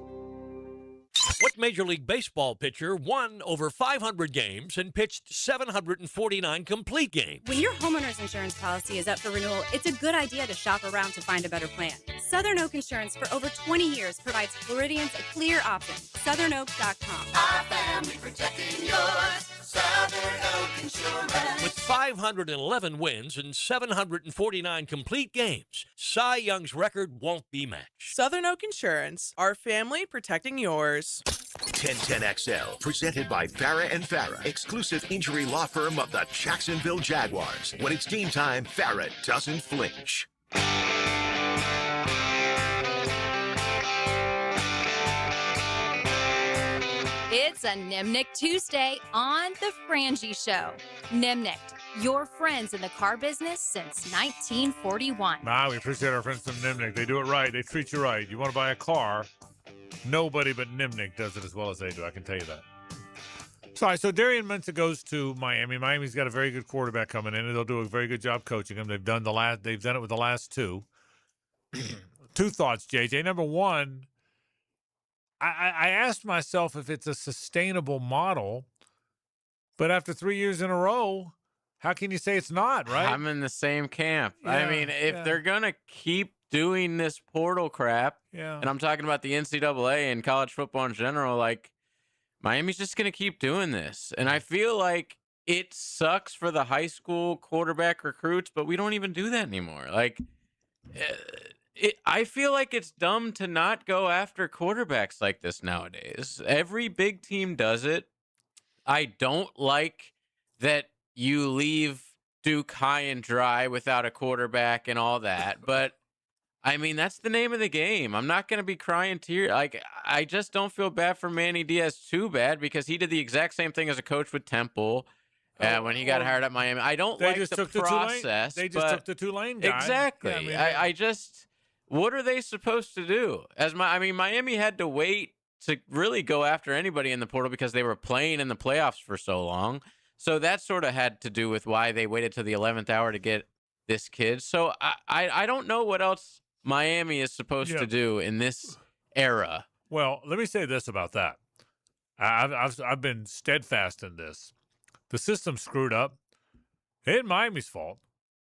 What Major League Baseball pitcher won over 500 games and pitched 749 complete games? When your homeowner's insurance policy is up for renewal, it's a good idea to shop around to find a better plan. Southern Oak Insurance for over 20 years provides Floridians a clear option. SouthernOak.com. Our family protecting yours. Southern Oak Insurance. With 511 wins and 749 complete games, Cy Young's record won't be matched. Southern Oak Insurance, our family protecting yours. 1010XL, presented by Farah and Farah, exclusive injury law firm of the Jacksonville Jaguars. When it's game time, Farah doesn't flinch. It's a Nimnick Tuesday on The Frangie Show. Nimnick, your friends in the car business since 1941. We appreciate our friends from Nimnick. They do it right. They treat you right. You want to buy a car, nobody but Nimnick does it as well as they do. I can tell you that. So Darian Mensah goes to Miami. Miami's got a very good quarterback coming in, and they'll do a very good job coaching him. They've done it with the last two. Two thoughts, JJ. Number one, I asked myself if it's a sustainable model, but after 3 years in a row, how can you say it's not, right? I'm in the same camp. Yeah, I mean, if they're going to keep doing this portal crap, and I'm talking about the NCAA and college football in general, like, Miami's just going to keep doing this. And I feel like it sucks for the high school quarterback recruits, but we don't even do that anymore. Like, I feel like it's dumb to not go after quarterbacks like this nowadays. Every big team does it. I don't like that you leave Duke high and dry without a quarterback and all that. But, I mean, that's the name of the game. I'm not going to be crying tears. Like, I just don't feel bad for Manny Diaz too bad because he did the exact same thing as a coach with Temple. When he got hired at Miami. I don't like the process. They just took the Tulane guy. Exactly. Yeah, I just... What are they supposed to do? Miami had to wait to really go after anybody in the portal because they were playing in the playoffs for so long. So that sort of had to do with why they waited to the 11th hour to get this kid. So I don't know what else Miami is supposed to do in this era. Well, let me say this about that. I've been steadfast in this. The system screwed up. It ain't Miami's fault.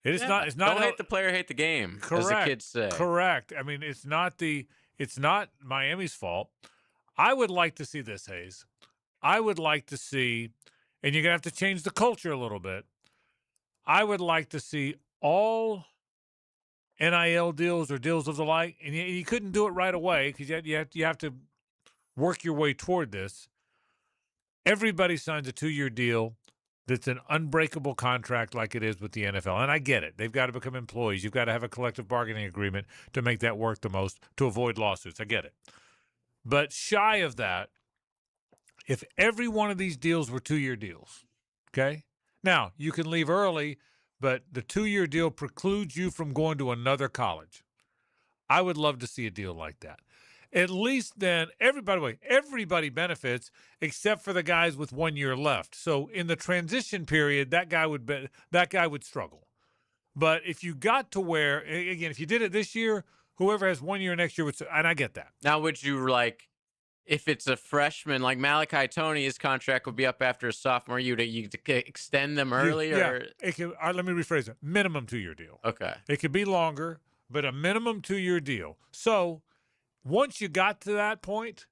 It's not. Don't hate the player, hate the game. Correct. As the kids say. Correct. I mean, it's not Miami's fault. I would like to see this, Hayes. I would like to see, and you're gonna have to change the culture a little bit. I would like to see all NIL deals or deals of the like, and you couldn't do it right away because you have to work your way toward this. Everybody signs a 2-year deal. That's an unbreakable contract like it is with the NFL. And I get it. They've got to become employees. You've got to have a collective bargaining agreement to make that work the most, to avoid lawsuits. I get it. But shy of that, if every one of these deals were 2-year deals, okay? Now, you can leave early, but the 2-year deal precludes you from going to another college. I would love to see a deal like that. At least then, everybody benefits except for the guys with 1 year left. So in the transition period, that guy would struggle. But if you got to where, again, if you did it this year, whoever has 1 year next year would, and I get that. Now, would you if it's a freshman, like Malachi Tony, his contract would be up after his sophomore year, you extend them early? Let me rephrase it. Minimum 2-year deal. Okay. It could be longer, but a minimum 2-year deal. So once you got to that point,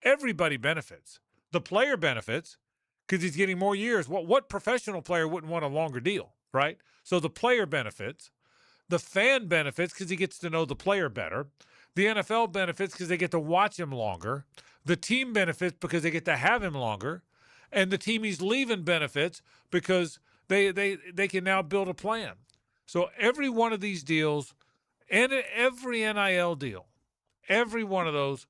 everybody benefits. The player benefits because he's getting more years. What professional player wouldn't want a longer deal, right? So the player benefits. The fan benefits because he gets to know the player better. The NFL benefits because they get to watch him longer. The team benefits because they get to have him longer. And the team he's leaving benefits because they can now build a plan. So every one of these deals and every NIL deal, every one of those,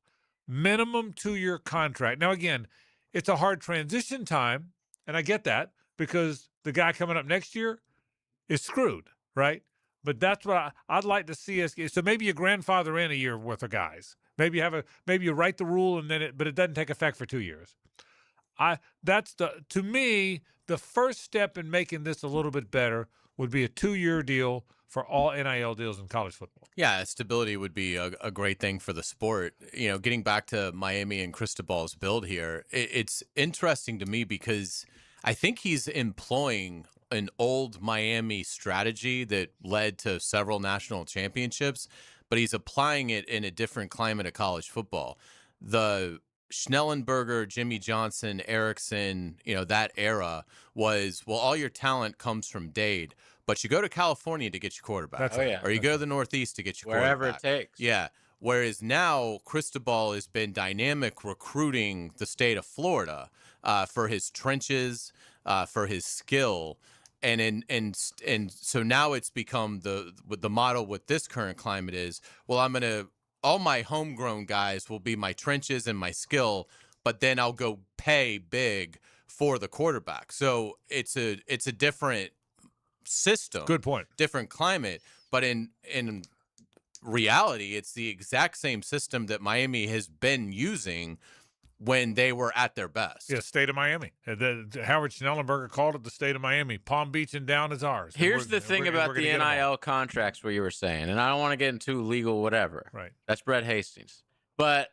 minimum 2-year contract. Now, again, it's a hard transition time, and I get that because the guy coming up next year is screwed, right? But that's what I'd like to see us. So maybe you grandfather in a year worth of guys. Maybe you write the rule but it doesn't take effect for 2 years. To me, the first step in making this a little bit better would be a 2-year deal for all NIL deals in college football. Yeah, stability would be a great thing for the sport. You know, getting back to Miami and Cristobal's build here, it's interesting to me because I think he's employing an old Miami strategy that led to several national championships, but he's applying it in a different climate of college football. The Schnellenberger, Jimmy Johnson, Erickson, that era was, well, all your talent comes from Dade, but you go to California to get your quarterback. Or you go to the Northeast to get your wherever quarterback. it takes. Yeah. Whereas now Cristobal has been dynamic recruiting the state of Florida for his trenches, for his skill. And so now it's become the model with this current climate is, well, all my homegrown guys will be my trenches and my skill, but then I'll go pay big for the quarterback. So it's a different system. Good point. Different climate, but in reality, it's the exact same system that Miami has been using when they were at their best. Yeah, state of Miami. Howard Schnellenberger called it the state of Miami. Palm Beach and down is ours. Here's the thing about the NIL contracts where you were saying, and I don't want to get into legal whatever. Right. That's Brett Hastings. But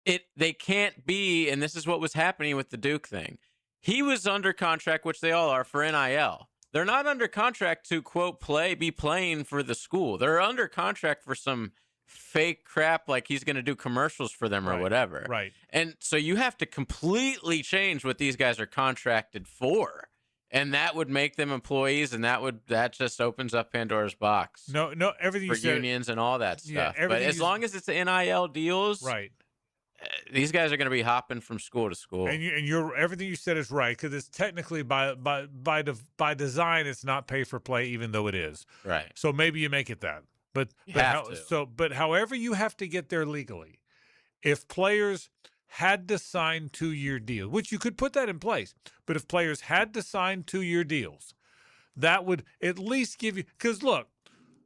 they can't be, and this is what was happening with the Duke thing. He was under contract, which they all are, for NIL. They're not under contract to, quote, be playing for the school. They're under contract for some fake crap like he's going to do commercials for them or whatever. Right. And so you have to completely change what these guys are contracted for. And that would make them employees, and that just opens up Pandora's box. No, everything for you said, unions and all that stuff. Yeah, but as long as it's NIL deals, right, these guys are going to be hopping from school to school. And everything you said is right because it's technically by design it's not pay for play, even though it is. Right. So maybe you make it that. But however you have to get there legally, if players had to sign 2-year deals, which you could put that in place, but if players had to sign 2-year deals, that would at least give you, because look,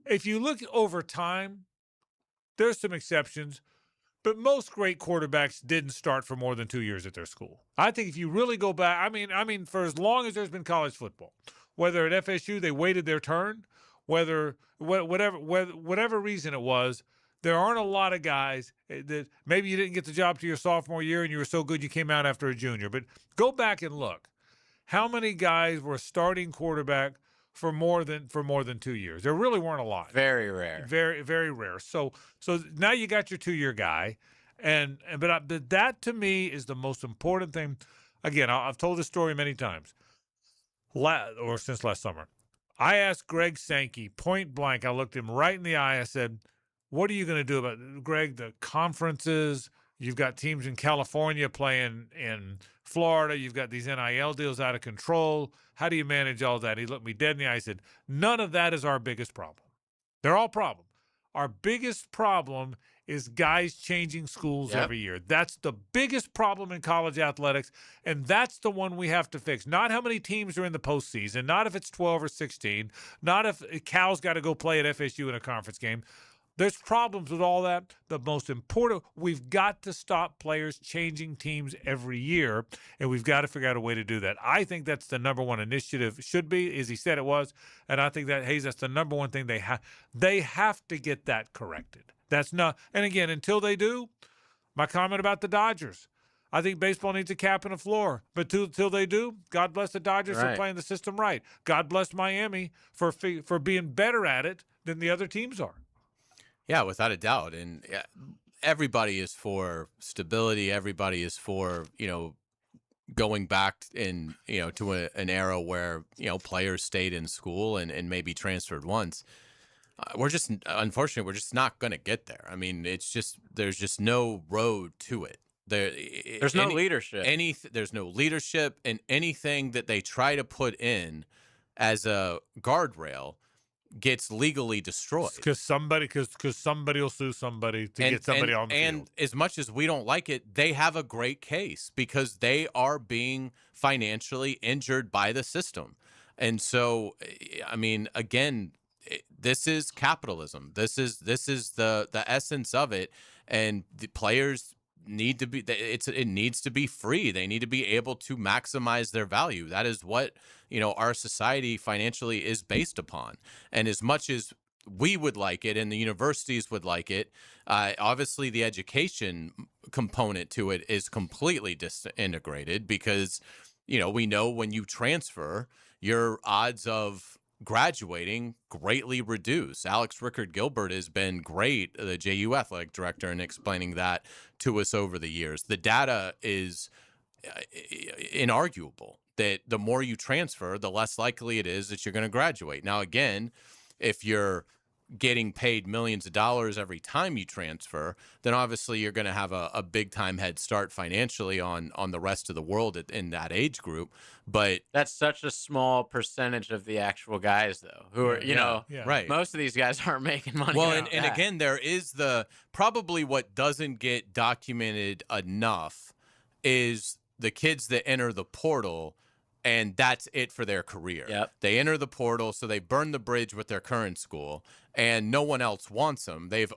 if you look over time, there's some exceptions, but most great quarterbacks didn't start for more than 2 years at their school. I think if you really go back, I mean, for as long as there's been college football, whether at FSU they waited their turn, whatever reason it was, there aren't a lot of guys that maybe you didn't get the job to your sophomore year and you were so good you came out after a junior. But go back and look. How many guys were starting quarterback for more than 2 years? There really weren't a lot. Very rare. Very, very rare. So now you got your 2-year guy, but that to me is the most important thing. Again, I've told this story many times, or since last summer. I asked Greg Sankey point blank. I looked him right in the eye. I said, what are you going to do about it? Greg, the conferences? You've got teams in California playing in Florida. You've got these NIL deals out of control. How do you manage all that? He looked me dead in the eye. He said, none of that is our biggest problem. They're all problem. Our biggest problem is guys changing schools Yep. every year. That's the biggest problem in college athletics, and that's the one we have to fix. Not how many teams are in the postseason, not if it's 12 or 16, not if Cal's got to go play at FSU in a conference game. There's problems with all that. The most important, we've got to stop players changing teams every year, and we've got to figure out a way to do that. I think that's the number one initiative, should be, as he said it was, and I think that, Hayes, that's the number one thing they have to get that corrected. That's not, and again, until they do, my comment about the Dodgers, I think baseball needs a cap and a floor, but till they do, God bless the Dodgers for playing the system right. God bless Miami for being better at it than the other teams are. Yeah, without a doubt. And everybody is for stability. Everybody is for, going back to an era where, players stayed in school and maybe transferred once. Unfortunately, we're just not going to get there. I mean, there's just no road to it. There's no leadership. There's no leadership, and anything that they try to put in as a guardrail gets legally destroyed because somebody will sue somebody to get somebody on the field. And as much as we don't like it, they have a great case because they are being financially injured by the system. And so, I mean, again, this is capitalism. This is the essence of it, and the players need to be. It needs to be free. They need to be able to maximize their value. That is what our society financially is based upon. And as much as we would like it, and the universities would like it, obviously the education component to it is completely disintegrated because we know when you transfer, your odds of graduating greatly reduce. Alex Rickard Gilbert has been great, the JU athletic director, in explaining that to us over the years. The data is inarguable that the more you transfer, the less likely it is that you're going to graduate. Now, again, if you're getting paid millions of dollars every time you transfer, then obviously you're going to have a big time head start financially on the rest of the world in that age group. But that's such a small percentage of the actual guys, though, who are, right. Most of these guys aren't making money. Well, and again, there is probably what doesn't get documented enough is the kids that enter the portal, and that's it for their career. Yep. They enter the portal, so they burn the bridge with their current school, and no one else wants them. They've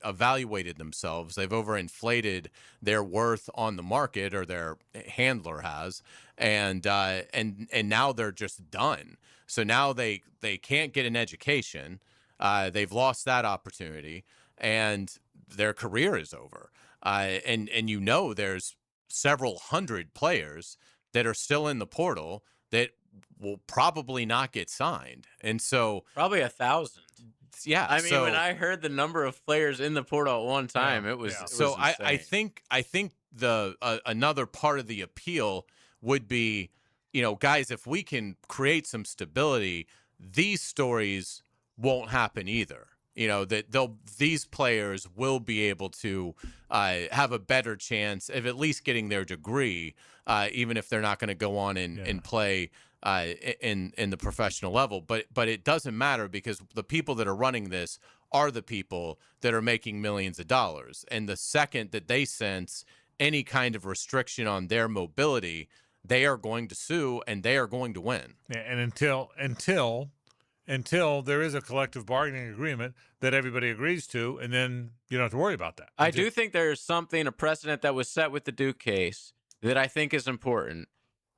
evaluated themselves. They've overinflated their worth on the market, or their handler has, and now they're just done. So now they can't get an education. They've lost that opportunity, and their career is over. And there's several hundred players that are still in the portal that will probably not get signed. And so probably 1,000. Yeah. I mean, when I heard the number of players in the portal at one time, it was so insane. I think the another part of the appeal would be, guys, if we can create some stability, these stories won't happen either. That these players will be able to have a better chance of at least getting their degree, even if they're not going to go on and play in the professional level. But it doesn't matter because the people that are running this are the people that are making millions of dollars. And the second that they sense any kind of restriction on their mobility, they are going to sue and they are going to win. Yeah, and until there is a collective bargaining agreement that everybody agrees to, and then you don't have to worry about that. I do think there's a precedent that was set with the Duke case that I think is important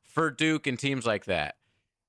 for Duke and teams like that.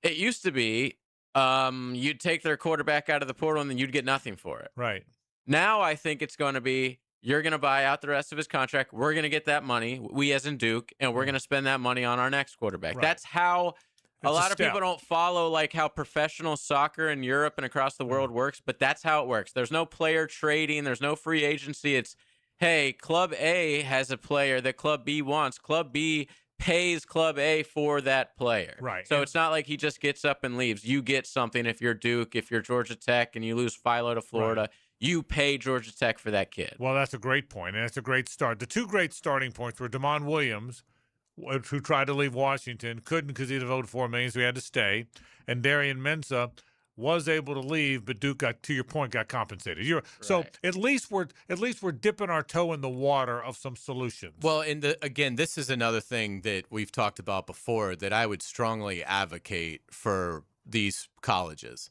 It used to be you'd take their quarterback out of the portal and then you'd get nothing for it. Right. Now I think it's going to be, you're going to buy out the rest of his contract. We're going to get that money, we as in Duke, and we're going to spend that money on our next quarterback. Right. That's how... It's a lot a of people step. don't follow like how professional soccer in Europe and across the world works, but that's how it works. There's no player trading. There's no free agency. It's, hey, Club A has a player that Club B wants. Club B pays Club A for that player. Right. So it's not like he just gets up and leaves. You get something if you're Duke, if you're Georgia Tech, and you lose Philo to Florida. Right. You pay Georgia Tech for that kid. Well, that's a great point, and that's a great start. The two great starting points were Damon Williams, who tried to leave Washington, couldn't because he'd voted $4 million, so he had to stay. And Darian Mensah, was able to leave, but Duke got, to your point, got compensated. So at least we're dipping our toe in the water of some solutions. Well, again, this is another thing that we've talked about before that I would strongly advocate for these colleges.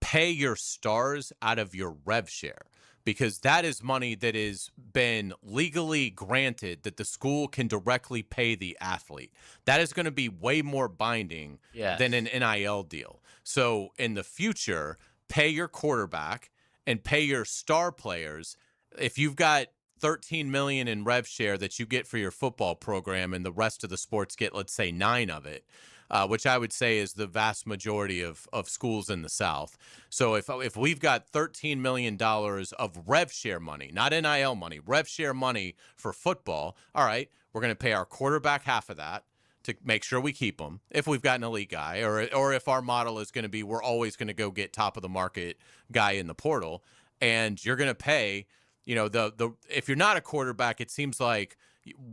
Pay your stars out of your rev share, because that is money that has been legally granted that the school can directly pay the athlete. That is going to be way more binding than an NIL deal. So in the future, pay your quarterback and pay your star players. If you've got $13 million in rev share that you get for your football program and the rest of the sports get, let's say, 9 of it, which I would say is the vast majority of schools in the South. So if we've got $13 million of rev share money, not NIL money, rev share money for football, all right, we're going to pay our quarterback half of that to make sure we keep them if we've got an elite guy, or if our model is going to be we're always going to go get top of the market guy in the portal, and you're going to pay, the if you're not a quarterback, it seems like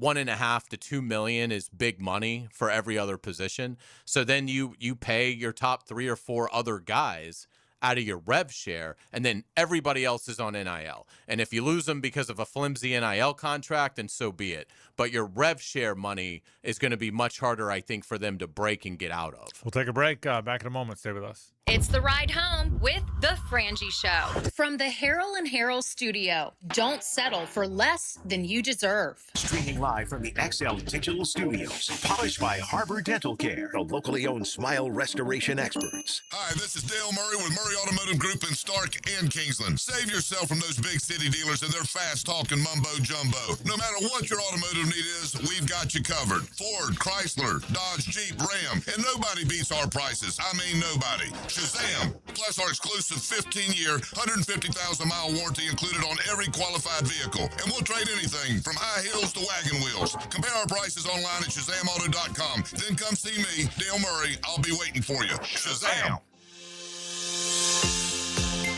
$1.5 to $2 million is big money for every other position. So then you pay your top 3 or 4 other guys out of your rev share, and then everybody else is on NIL. And if you lose them because of a flimsy NIL contract, then so be it. But your rev share money is going to be much harder, I think, for them to break and get out of. We'll take a break. Back in a moment. Stay with us. It's the ride home with the Frangie Show. From the Harrell and Harrell studio, don't settle for less than you deserve. Streaming live from the XL Digital Studios. Polished by Harbor Dental Care, the locally owned smile restoration experts. Hi, this is Dale Murray with Murray Automotive Group in Stark and Kingsland. Save yourself from those big city dealers and their fast-talking mumbo-jumbo. No matter what your automotive need is, we've got you covered. Ford, Chrysler, Dodge, Jeep, Ram, and nobody beats our prices. I mean nobody. Shazam! Plus our exclusive 15-year, 150,000-mile warranty included on every qualified vehicle. And we'll trade anything from high heels to wagon wheels. Compare our prices online at ShazamAuto.com. Then come see me, Dale Murray. I'll be waiting for you. Shazam!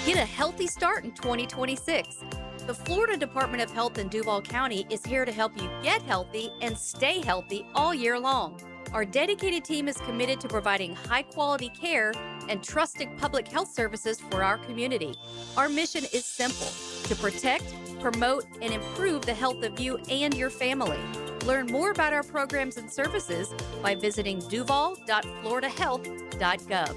Get a healthy start in 2026. The Florida Department of Health in Duval County is here to help you get healthy and stay healthy all year long. Our dedicated team is committed to providing high-quality care and trusted public health services for our community. Our mission is simple: to protect, promote, and improve the health of you and your family. Learn more about our programs and services by visiting duval.floridahealth.gov.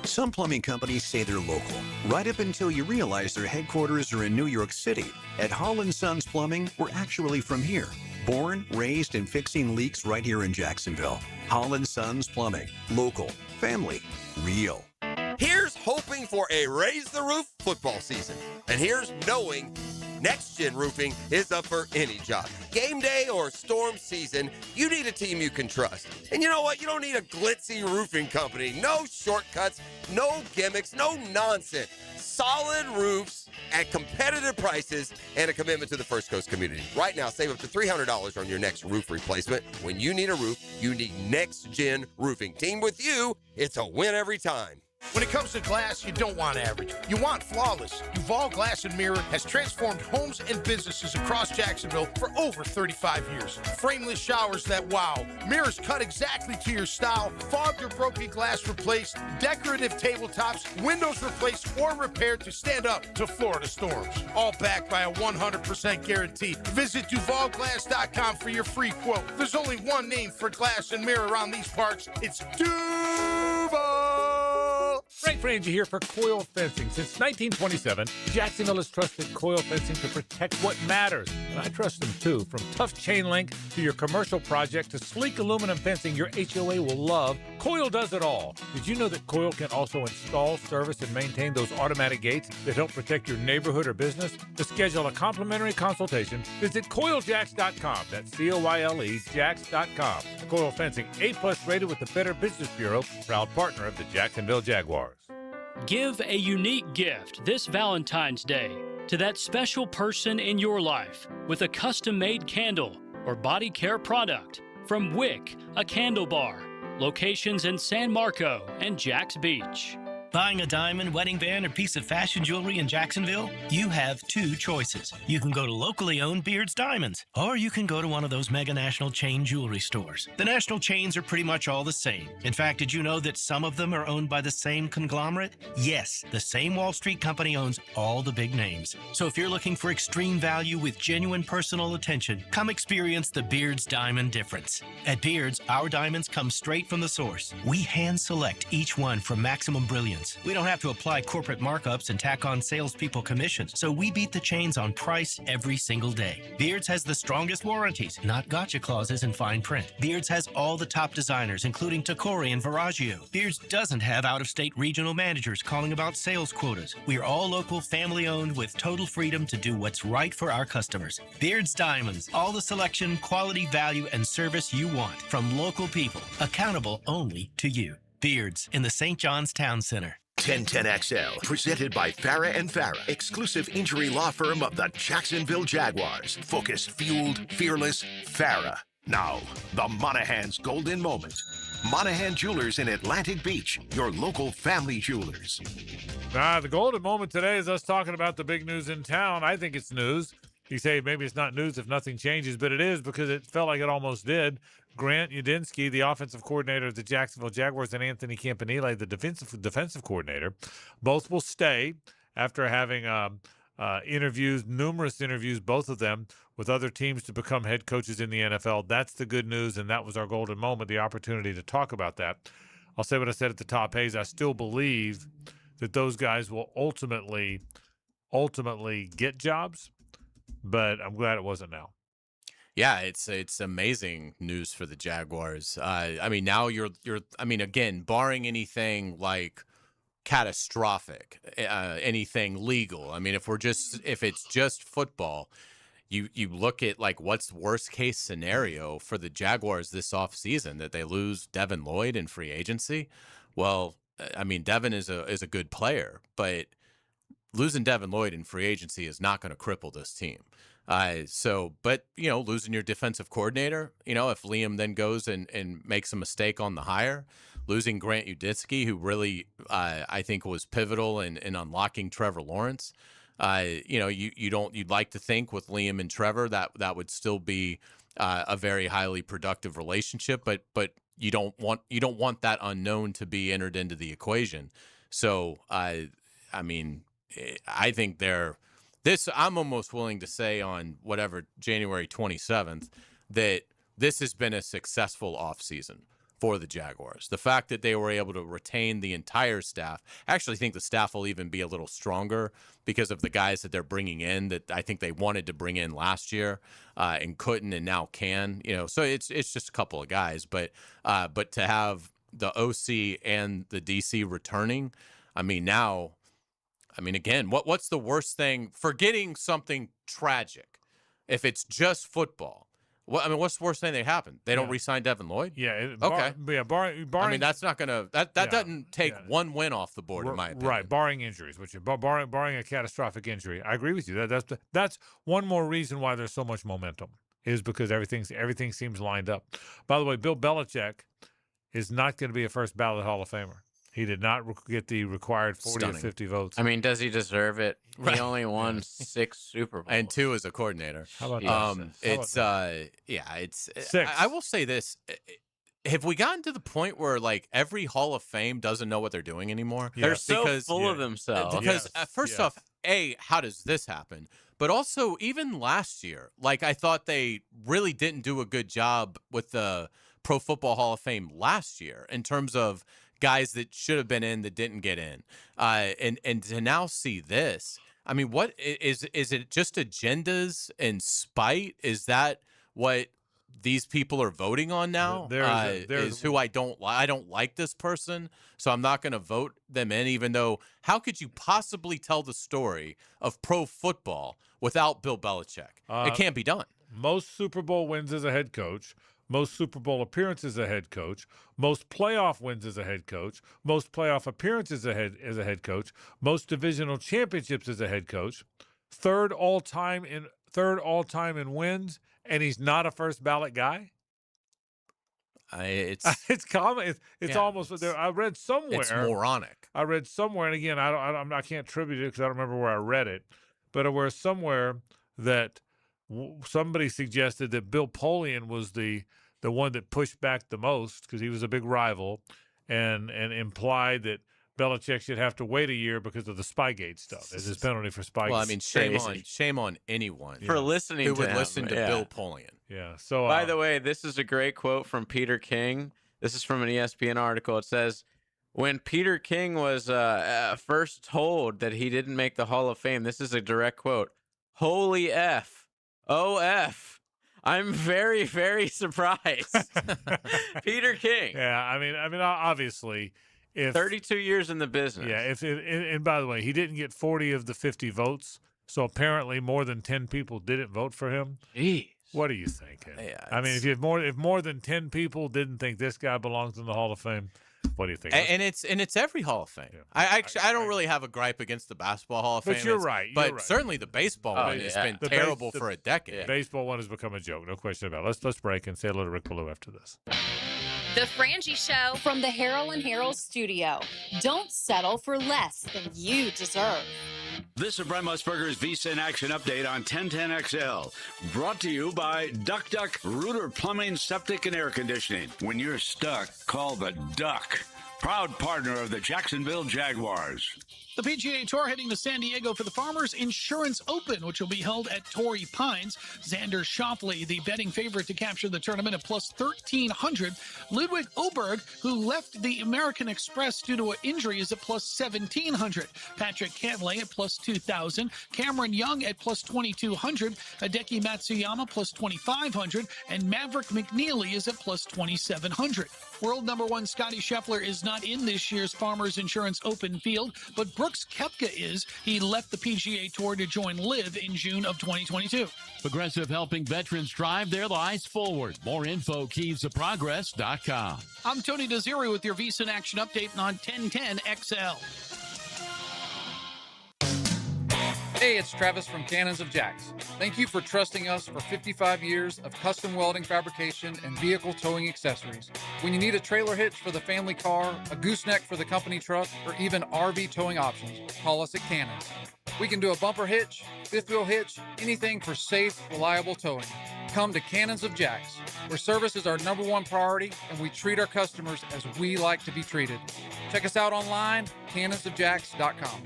Some plumbing companies say they're local, right up until you realize their headquarters are in New York City. At Holland Sons Plumbing, we're actually from here. Born, raised, and fixing leaks right here in Jacksonville. Holland Sons Plumbing. Local. Family. Real. Here's hoping for a Raise the Roof football season. And here's knowing Next Gen Roofing is up for any job. Game day or storm season, you need a team you can trust. And you know what? You don't need a glitzy roofing company. No shortcuts, no gimmicks, no nonsense. Solid roofs at competitive prices and a commitment to the First Coast community. Right now, save up to $300 on your next roof replacement. When you need a roof, you need Next Gen Roofing. Team with you, it's a win every time. When it comes to glass, you don't want average. You want flawless. Duval Glass and Mirror has transformed homes and businesses across Jacksonville for over 35 years. Frameless showers that wow. Mirrors cut exactly to your style. Fogged or broken glass replaced. Decorative tabletops. Windows replaced or repaired to stand up to Florida storms. All backed by a 100% guarantee. Visit DuvalGlass.com for your free quote. There's only one name for glass and mirror around these parts. It's Duval. Frank Frangie here for Coil Fencing. Since 1927, Jacksonville has trusted Coil Fencing to protect what matters. And I trust them too. From tough chain link to your commercial project to sleek aluminum fencing your HOA will love, Coil does it all. Did you know that Coil can also install, service, and maintain those automatic gates that help protect your neighborhood or business? To schedule a complimentary consultation, visit CoilJacks.com. That's COYLE Jacks.com. Coil Fencing, A+ rated with the Better Business Bureau, proud partner of the Jacksonville Jaguars. Give a unique gift this Valentine's Day to that special person in your life with a custom-made candle or body care product from Wick, a candle bar. Locations in San Marco and Jacks Beach. Buying a diamond, wedding band, or piece of fashion jewelry in Jacksonville? You have two choices. You can go to locally owned Beard's Diamonds, or you can go to one of those mega national chain jewelry stores. The national chains are pretty much all the same. In fact, did you know that some of them are owned by the same conglomerate? Yes, the same Wall Street company owns all the big names. So if you're looking for extreme value with genuine personal attention, come experience the Beard's Diamond difference. At Beard's, our diamonds come straight from the source. We hand select each one for maximum brilliance. We don't have to apply corporate markups and tack on salespeople commissions, so we beat the chains on price every single day. Beard's has the strongest warranties, not gotcha clauses in fine print. Beard's has all the top designers, including Tacori and Viraggio. Beard's doesn't have out-of-state regional managers calling about sales quotas. We are all local, family-owned with total freedom to do what's right for our customers. Beard's Diamonds, all the selection, quality, value, and service you want from local people, accountable only to you. Beard's in the St. John's Town Center. 1010XL, presented by Farah and Farah, exclusive injury law firm of the Jacksonville Jaguars. Focused, fueled, fearless, Farah. Now, the Monahan's golden moment. Monahan Jewelers in Atlantic Beach, your local family jewelers. The golden moment today is us talking about the big news in town. I think it's news. You say maybe it's not news if nothing changes, but it is because it felt like it almost did. Grant Udinski, the offensive coordinator of the Jacksonville Jaguars, and Anthony Campanile, the defensive coordinator, both will stay after having numerous interviews, both of them, with other teams to become head coaches in the NFL. That's the good news, and that was our golden moment, the opportunity to talk about that. I'll say what I said at the top, Hayes. I still believe that those guys will ultimately get jobs, but I'm glad it wasn't now. Yeah, it's amazing news for the Jaguars. I mean, now you're again, barring anything like catastrophic, anything legal. I mean, if it's just football, you look at like what's worst case scenario for the Jaguars this offseason, that they lose Devin Lloyd in free agency. Well, I mean, Devin is a good player, but losing Devin Lloyd in free agency is not going to cripple this team. But losing your defensive coordinator, if Liam then goes and makes a mistake on the hire, losing Grant Udinski, who really, I think was pivotal in unlocking Trevor Lawrence. You'd like to think with Liam and Trevor that would still be a very highly productive relationship, but you don't want that unknown to be entered into the equation. So, I think I'm almost willing to say on whatever January 27th that this has been a successful offseason for the Jaguars. The fact that they were able to retain the entire staff, I actually think the staff will even be a little stronger because of the guys that they're bringing in that I think they wanted to bring in last year and couldn't and now can. So it's just a couple of guys, but to have the OC and the DC returning, again, what's the worst thing? Forgetting something tragic, if it's just football, what's the worst thing that happened? They don't re-sign Devin Lloyd? Yeah. Barring, that's not going to that doesn't take one win off the board, in my opinion. Right, barring injuries, barring a catastrophic injury. I agree with you. That's one more reason why there's so much momentum, is because everything seems lined up. By the way, Bill Belichick is not going to be a first ballot Hall of Famer. He did not get the required 40 or 50 votes. I mean, does he deserve it? He only won 6 Super Bowls. And 2 as a coordinator. How about that? It's 6. I will say this. Have we gotten to the point where like every Hall of Fame doesn't know what they're doing anymore? They're so full of themselves. Because first off, how does this happen? But also, even last year, like I thought they really didn't do a good job with the Pro Football Hall of Fame last year in terms of guys that should have been in that didn't get in, and to now see this, what is it? Just agendas and spite? Is that what these people are voting on now? Is who I don't like this person, so I'm not going to vote them in. Even though, how could you possibly tell the story of pro football without Bill Belichick? It can't be done. Most Super Bowl wins as a head coach. Most Super Bowl appearances as a head coach, most playoff wins as a head coach, most playoff appearances as a head coach, most divisional championships as a head coach, third all time in wins, and he's not a first ballot guy. it's common. It's almost there. I read somewhere. It's moronic. I read somewhere, and again, I can't attribute it because I don't remember where I read it, but I read somewhere that somebody suggested that Bill Polian was the one that pushed back the most because he was a big rival, and implied that Belichick should have to wait a year because of the Spygate stuff as his penalty for Spygate. Well, I mean, shame on anyone for listening who to would him. listen to Bill Polian. Yeah. So, by the way, this is a great quote from Peter King. This is from an ESPN article. It says, when Peter King was first told that he didn't make the Hall of Fame, this is a direct quote. "Holy F, OF. I'm very, very surprised." Peter King. Yeah, I mean, obviously, if 32 years in the business. Yeah, and by the way, he didn't get 40 of the 50 votes, so apparently more than 10 people didn't vote for him. Jeez. What are you thinking? Yeah, I mean, if more than 10 people didn't think this guy belongs in the Hall of Fame, what do you think? And it's every Hall of Fame. Yeah. I don't really have a gripe against the basketball Hall of Fame. But you're right. But certainly the baseball one has been terrible for a decade. The baseball one has become a joke, no question about it. Let's break and say hello to Rick Ballou after this. The Frangie Show from the Harold and Harold studio. Don't settle for less than you deserve. This is Brent Musburger's Visa in Action update on 1010XL. Brought to you by Duck Duck Rooter Plumbing, Septic, and Air Conditioning. When you're stuck, call the Duck. Proud partner of the Jacksonville Jaguars. The PGA Tour heading to San Diego for the Farmers Insurance Open, which will be held at Torrey Pines. Xander Schauffele, the betting favorite to capture the tournament, at plus 1,300. Ludwig Oberg, who left the American Express due to an injury, is at plus 1,700. Patrick Cantlay at plus 2,000. Cameron Young at plus 2,200. Hideki Matsuyama plus 2,500. And Maverick McNeely is at plus 2,700. World number one Scotty Scheffler is not in this year's Farmers Insurance Open field, but Brooks Koepka is. He left the PGA Tour to join LIV in June of 2022. Progressive helping veterans drive their lives forward. More info, keysofprogress.com. I'm Tony Desiri with your Visa in Action update on 1010XL. Hey, it's Travis from Cannons of Jacks. Thank you for trusting us for 55 years of custom welding fabrication and vehicle towing accessories. When you need a trailer hitch for the family car, a gooseneck for the company truck, or even RV towing options, call us at Cannons. We can do a bumper hitch, fifth wheel hitch, anything for safe, reliable towing. Come to Cannons of Jacks, where service is our number one priority and we treat our customers as we like to be treated. Check us out online, cannonsofjacks.com.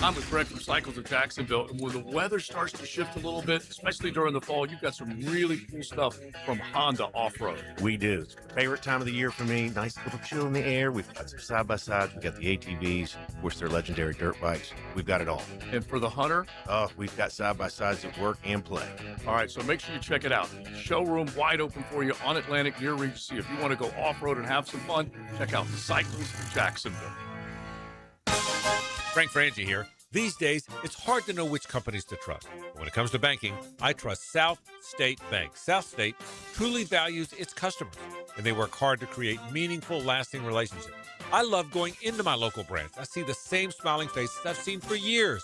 I'm with Brent from Cycles of Jacksonville, and when the weather starts to shift a little bit, especially during the fall, you've got some really cool stuff from Honda Off-Road. We do. It's my favorite time of the year for me. Nice little chill in the air. We've got some side-by-sides. We've got the ATVs. Of course, they're legendary dirt bikes. We've got it all. And for the hunter? Oh, we've got side-by-sides that work and play. All right, so make sure you check it out. Showroom wide open for you on Atlantic near Regency. If you want to go off-road and have some fun, check out Cycles of Jacksonville. Frank Frangie here. These days, it's hard to know which companies to trust. When it comes to banking, I trust South State Bank. South State truly values its customers, and they work hard to create meaningful, lasting relationships. I love going into my local branch. I see the same smiling faces I've seen for years.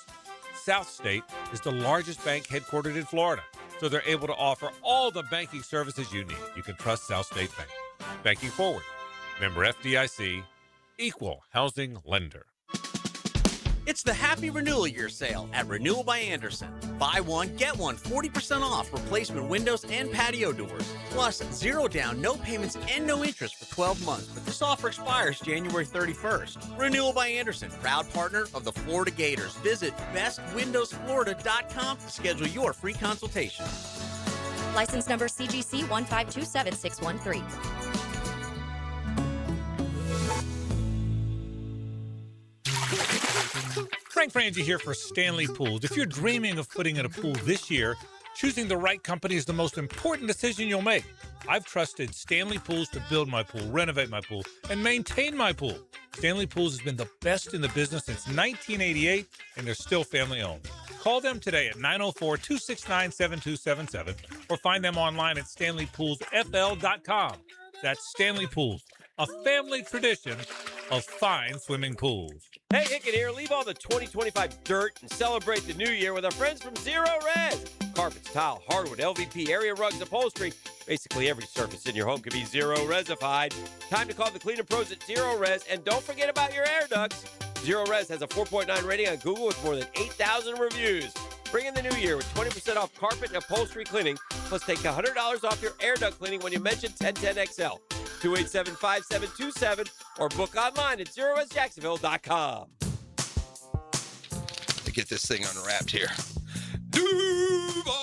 South State is the largest bank headquartered in Florida, so they're able to offer all the banking services you need. You can trust South State Bank. Banking forward. Member FDIC, equal housing lender. It's the Happy Renewal Year sale at Renewal by Andersen. Buy one, get one 40% off replacement windows and patio doors. Plus, zero down, no payments, and no interest for 12 months. But this offer expires January 31st. Renewal by Andersen, proud partner of the Florida Gators. Visit bestwindowsflorida.com to schedule your free consultation. License number CGC 1527613. Frank Frangie here for Stanley Pools. If you're dreaming of putting in a pool this year, choosing the right company is the most important decision you'll make. I've trusted Stanley Pools to build my pool, renovate my pool, and maintain my pool. Stanley Pools has been the best in the business since 1988, and they're still family-owned. Call them today at 904-269-7277 or find them online at StanleyPoolsFL.com. That's Stanley Pools, a family tradition of fine swimming pools. Hey, Hicken here. Leave all the 2025 dirt and celebrate the new year with our friends from Zero Res. Carpets, tile, hardwood, LVP, area rugs, upholstery. Basically every surface in your home can be Zero Resified. Time to call the cleaner pros at Zero Res, and don't forget about your air ducts. Zero Res has a 4.9 rating on Google with more than 8,000 reviews. Bring in the new year with 20% off carpet and upholstery cleaning, plus take $100 off your air duct cleaning when you mention 1010XL. 287-5727 or book online at ZeroResJacksonville.com. To get this thing unwrapped here. Duval!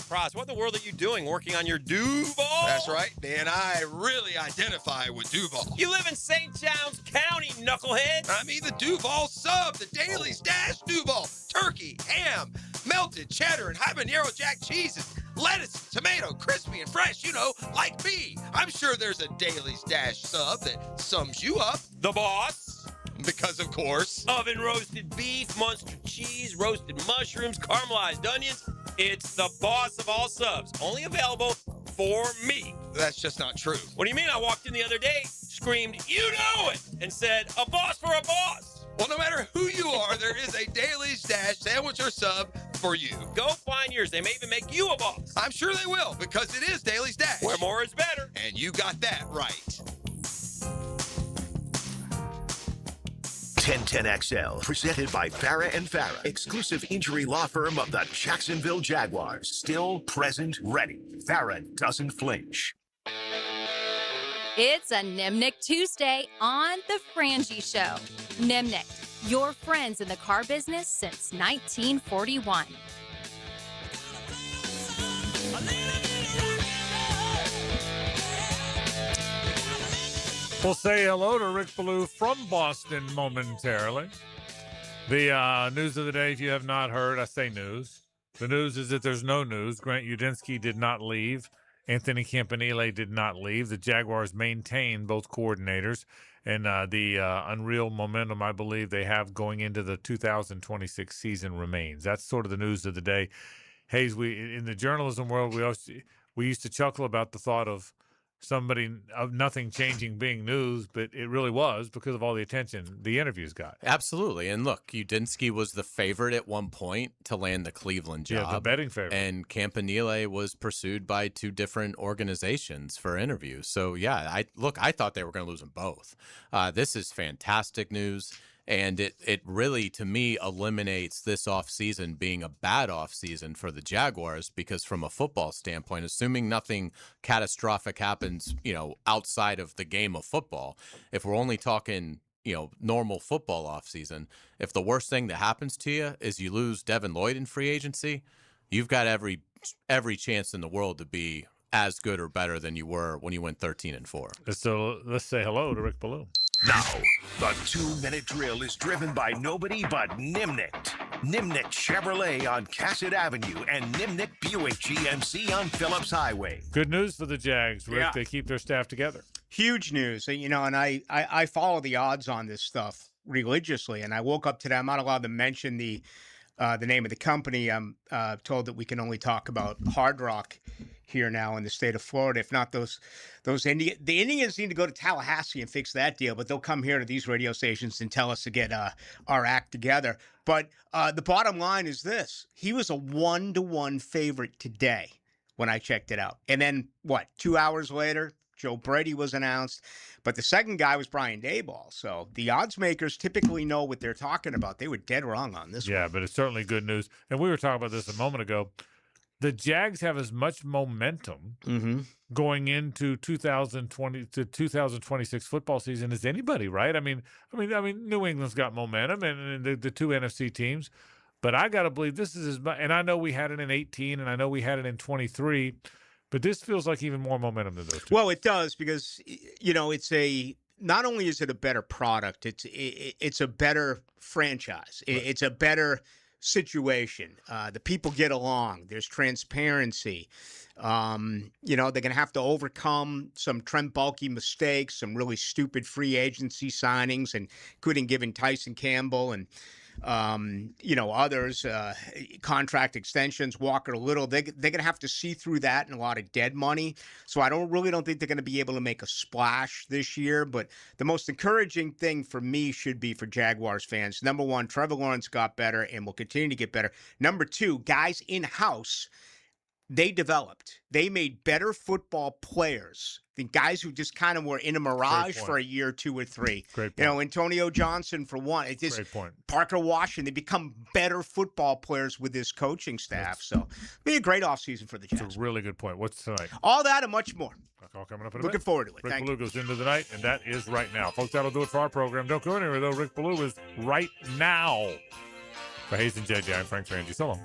Praz, what in the world are you doing working on your Duval? That's right, man. I really identify with Duval. You live in St. John's County, knucklehead. I mean the Duval sub, the Dailies Dash Duval. Turkey, ham, melted cheddar, and habanero jack cheeses. Lettuce, tomato, crispy and fresh, you know, like me. I'm sure there's a Dailies Dash sub that sums you up. The boss. Because, of course. Oven roasted beef, Munster cheese, roasted mushrooms, caramelized onions. It's the boss of all subs. Only available for me. That's just not true. What do you mean? I walked in the other day, screamed, "You know it!" and said, "A boss for a boss." Well, no matter who you are, there is a Dailies Dash sandwich or sub for you. Go find yours. They may even make you a boss. I'm sure they will, because it is Dailies Dash. Where more is better. And you got that right. 1010XL, presented by Farah and Farah, exclusive injury law firm of the Jacksonville Jaguars. Still present, ready. Farah doesn't flinch. It's a Nimnick Tuesday on The Frangie Show. Nimnick, your friends in the car business since 1941. We'll say hello to Rick Ballou from Boston momentarily. The news of the day, if you have not heard, I say news. The news is that there's no news. Grant Udinski did not leave. Anthony Campanile did not leave. The Jaguars maintain both coordinators, and the unreal momentum I believe they have going into the 2026 season remains. That's sort of the news of the day. Hayes, we in the journalism world, we used to chuckle about the thought of nothing changing being news, but it really was because of all the attention the interviews got. Absolutely. And look, Udinski was the favorite at one point to land the Cleveland job. Yeah, the betting favorite. And Campanile was pursued by two different organizations for interviews. So, yeah, I thought they were going to lose them both. This is fantastic news. And it really, to me, eliminates this offseason being a bad offseason for the Jaguars, because from a football standpoint, assuming nothing catastrophic happens, outside of the game of football, if we're only talking, normal football offseason, if the worst thing that happens to you is you lose Devin Lloyd in free agency, you've got every chance in the world to be as good or better than you were when you went 13-4. So let's say hello to Rick Ballou. Now, the 2-minute drill is driven by nobody but Nimnick. Nimnick Chevrolet on Cassett Avenue and Nimnick Buick GMC on Phillips Highway. Good news for the Jags, Rick. Yeah. They keep their staff together. Huge news. And I follow the odds on this stuff religiously. And I woke up today. I'm not allowed to mention the name of the company. I'm told that we can only talk about Hard Rock here now in the state of Florida. If not, the Indians need to go to Tallahassee and fix that deal, but they'll come here to these radio stations and tell us to get our act together. But the bottom line is this. He was a 1-1 favorite today when I checked it out. And then, 2 hours later, Joe Brady was announced. But the second guy was Brian Daboll. So the odds makers typically know what they're talking about. They were dead wrong on this one. Yeah, but it's certainly good news. And we were talking about this a moment ago. The Jags have as much momentum going into 2026 football season as anybody, right? I mean, New England's got momentum, and the two NFC teams, but I got to believe this is as much. And I know we had it in 18, and I know we had it in 23, but this feels like even more momentum than those two. Well, it does, because it's not only is it a better product, it's a better franchise. Right. It's a better situation. The people get along. There's transparency. They're going to have to overcome some Trent Baalke mistakes, some really stupid free agency signings, and including giving Tyson Campbell and others, contract extensions, Walker Little, they're going to have to see through that and a lot of dead money. So I don't think they're going to be able to make a splash this year. But the most encouraging thing for me should be for Jaguars fans. Number one, Trevor Lawrence got better and will continue to get better. Number two, guys in-house, they developed. They made better football players than guys who just kind of were in a mirage for a year, 2 or 3. Great point. Antonio Johnson for one. It's just Great point. Parker Washington. They become better football players with this coaching staff. So it'll be a great offseason for the Jets. It's a really good point. What's tonight? All that and much more. All coming up in a Looking bit. forward to it. Rick Thank Ballou goes into the night, and that is right now. Folks, that'll do it for our program. Don't go anywhere, though. Rick Ballou is right now. For Hayes and JJ, I'm Frank Frangie. So long.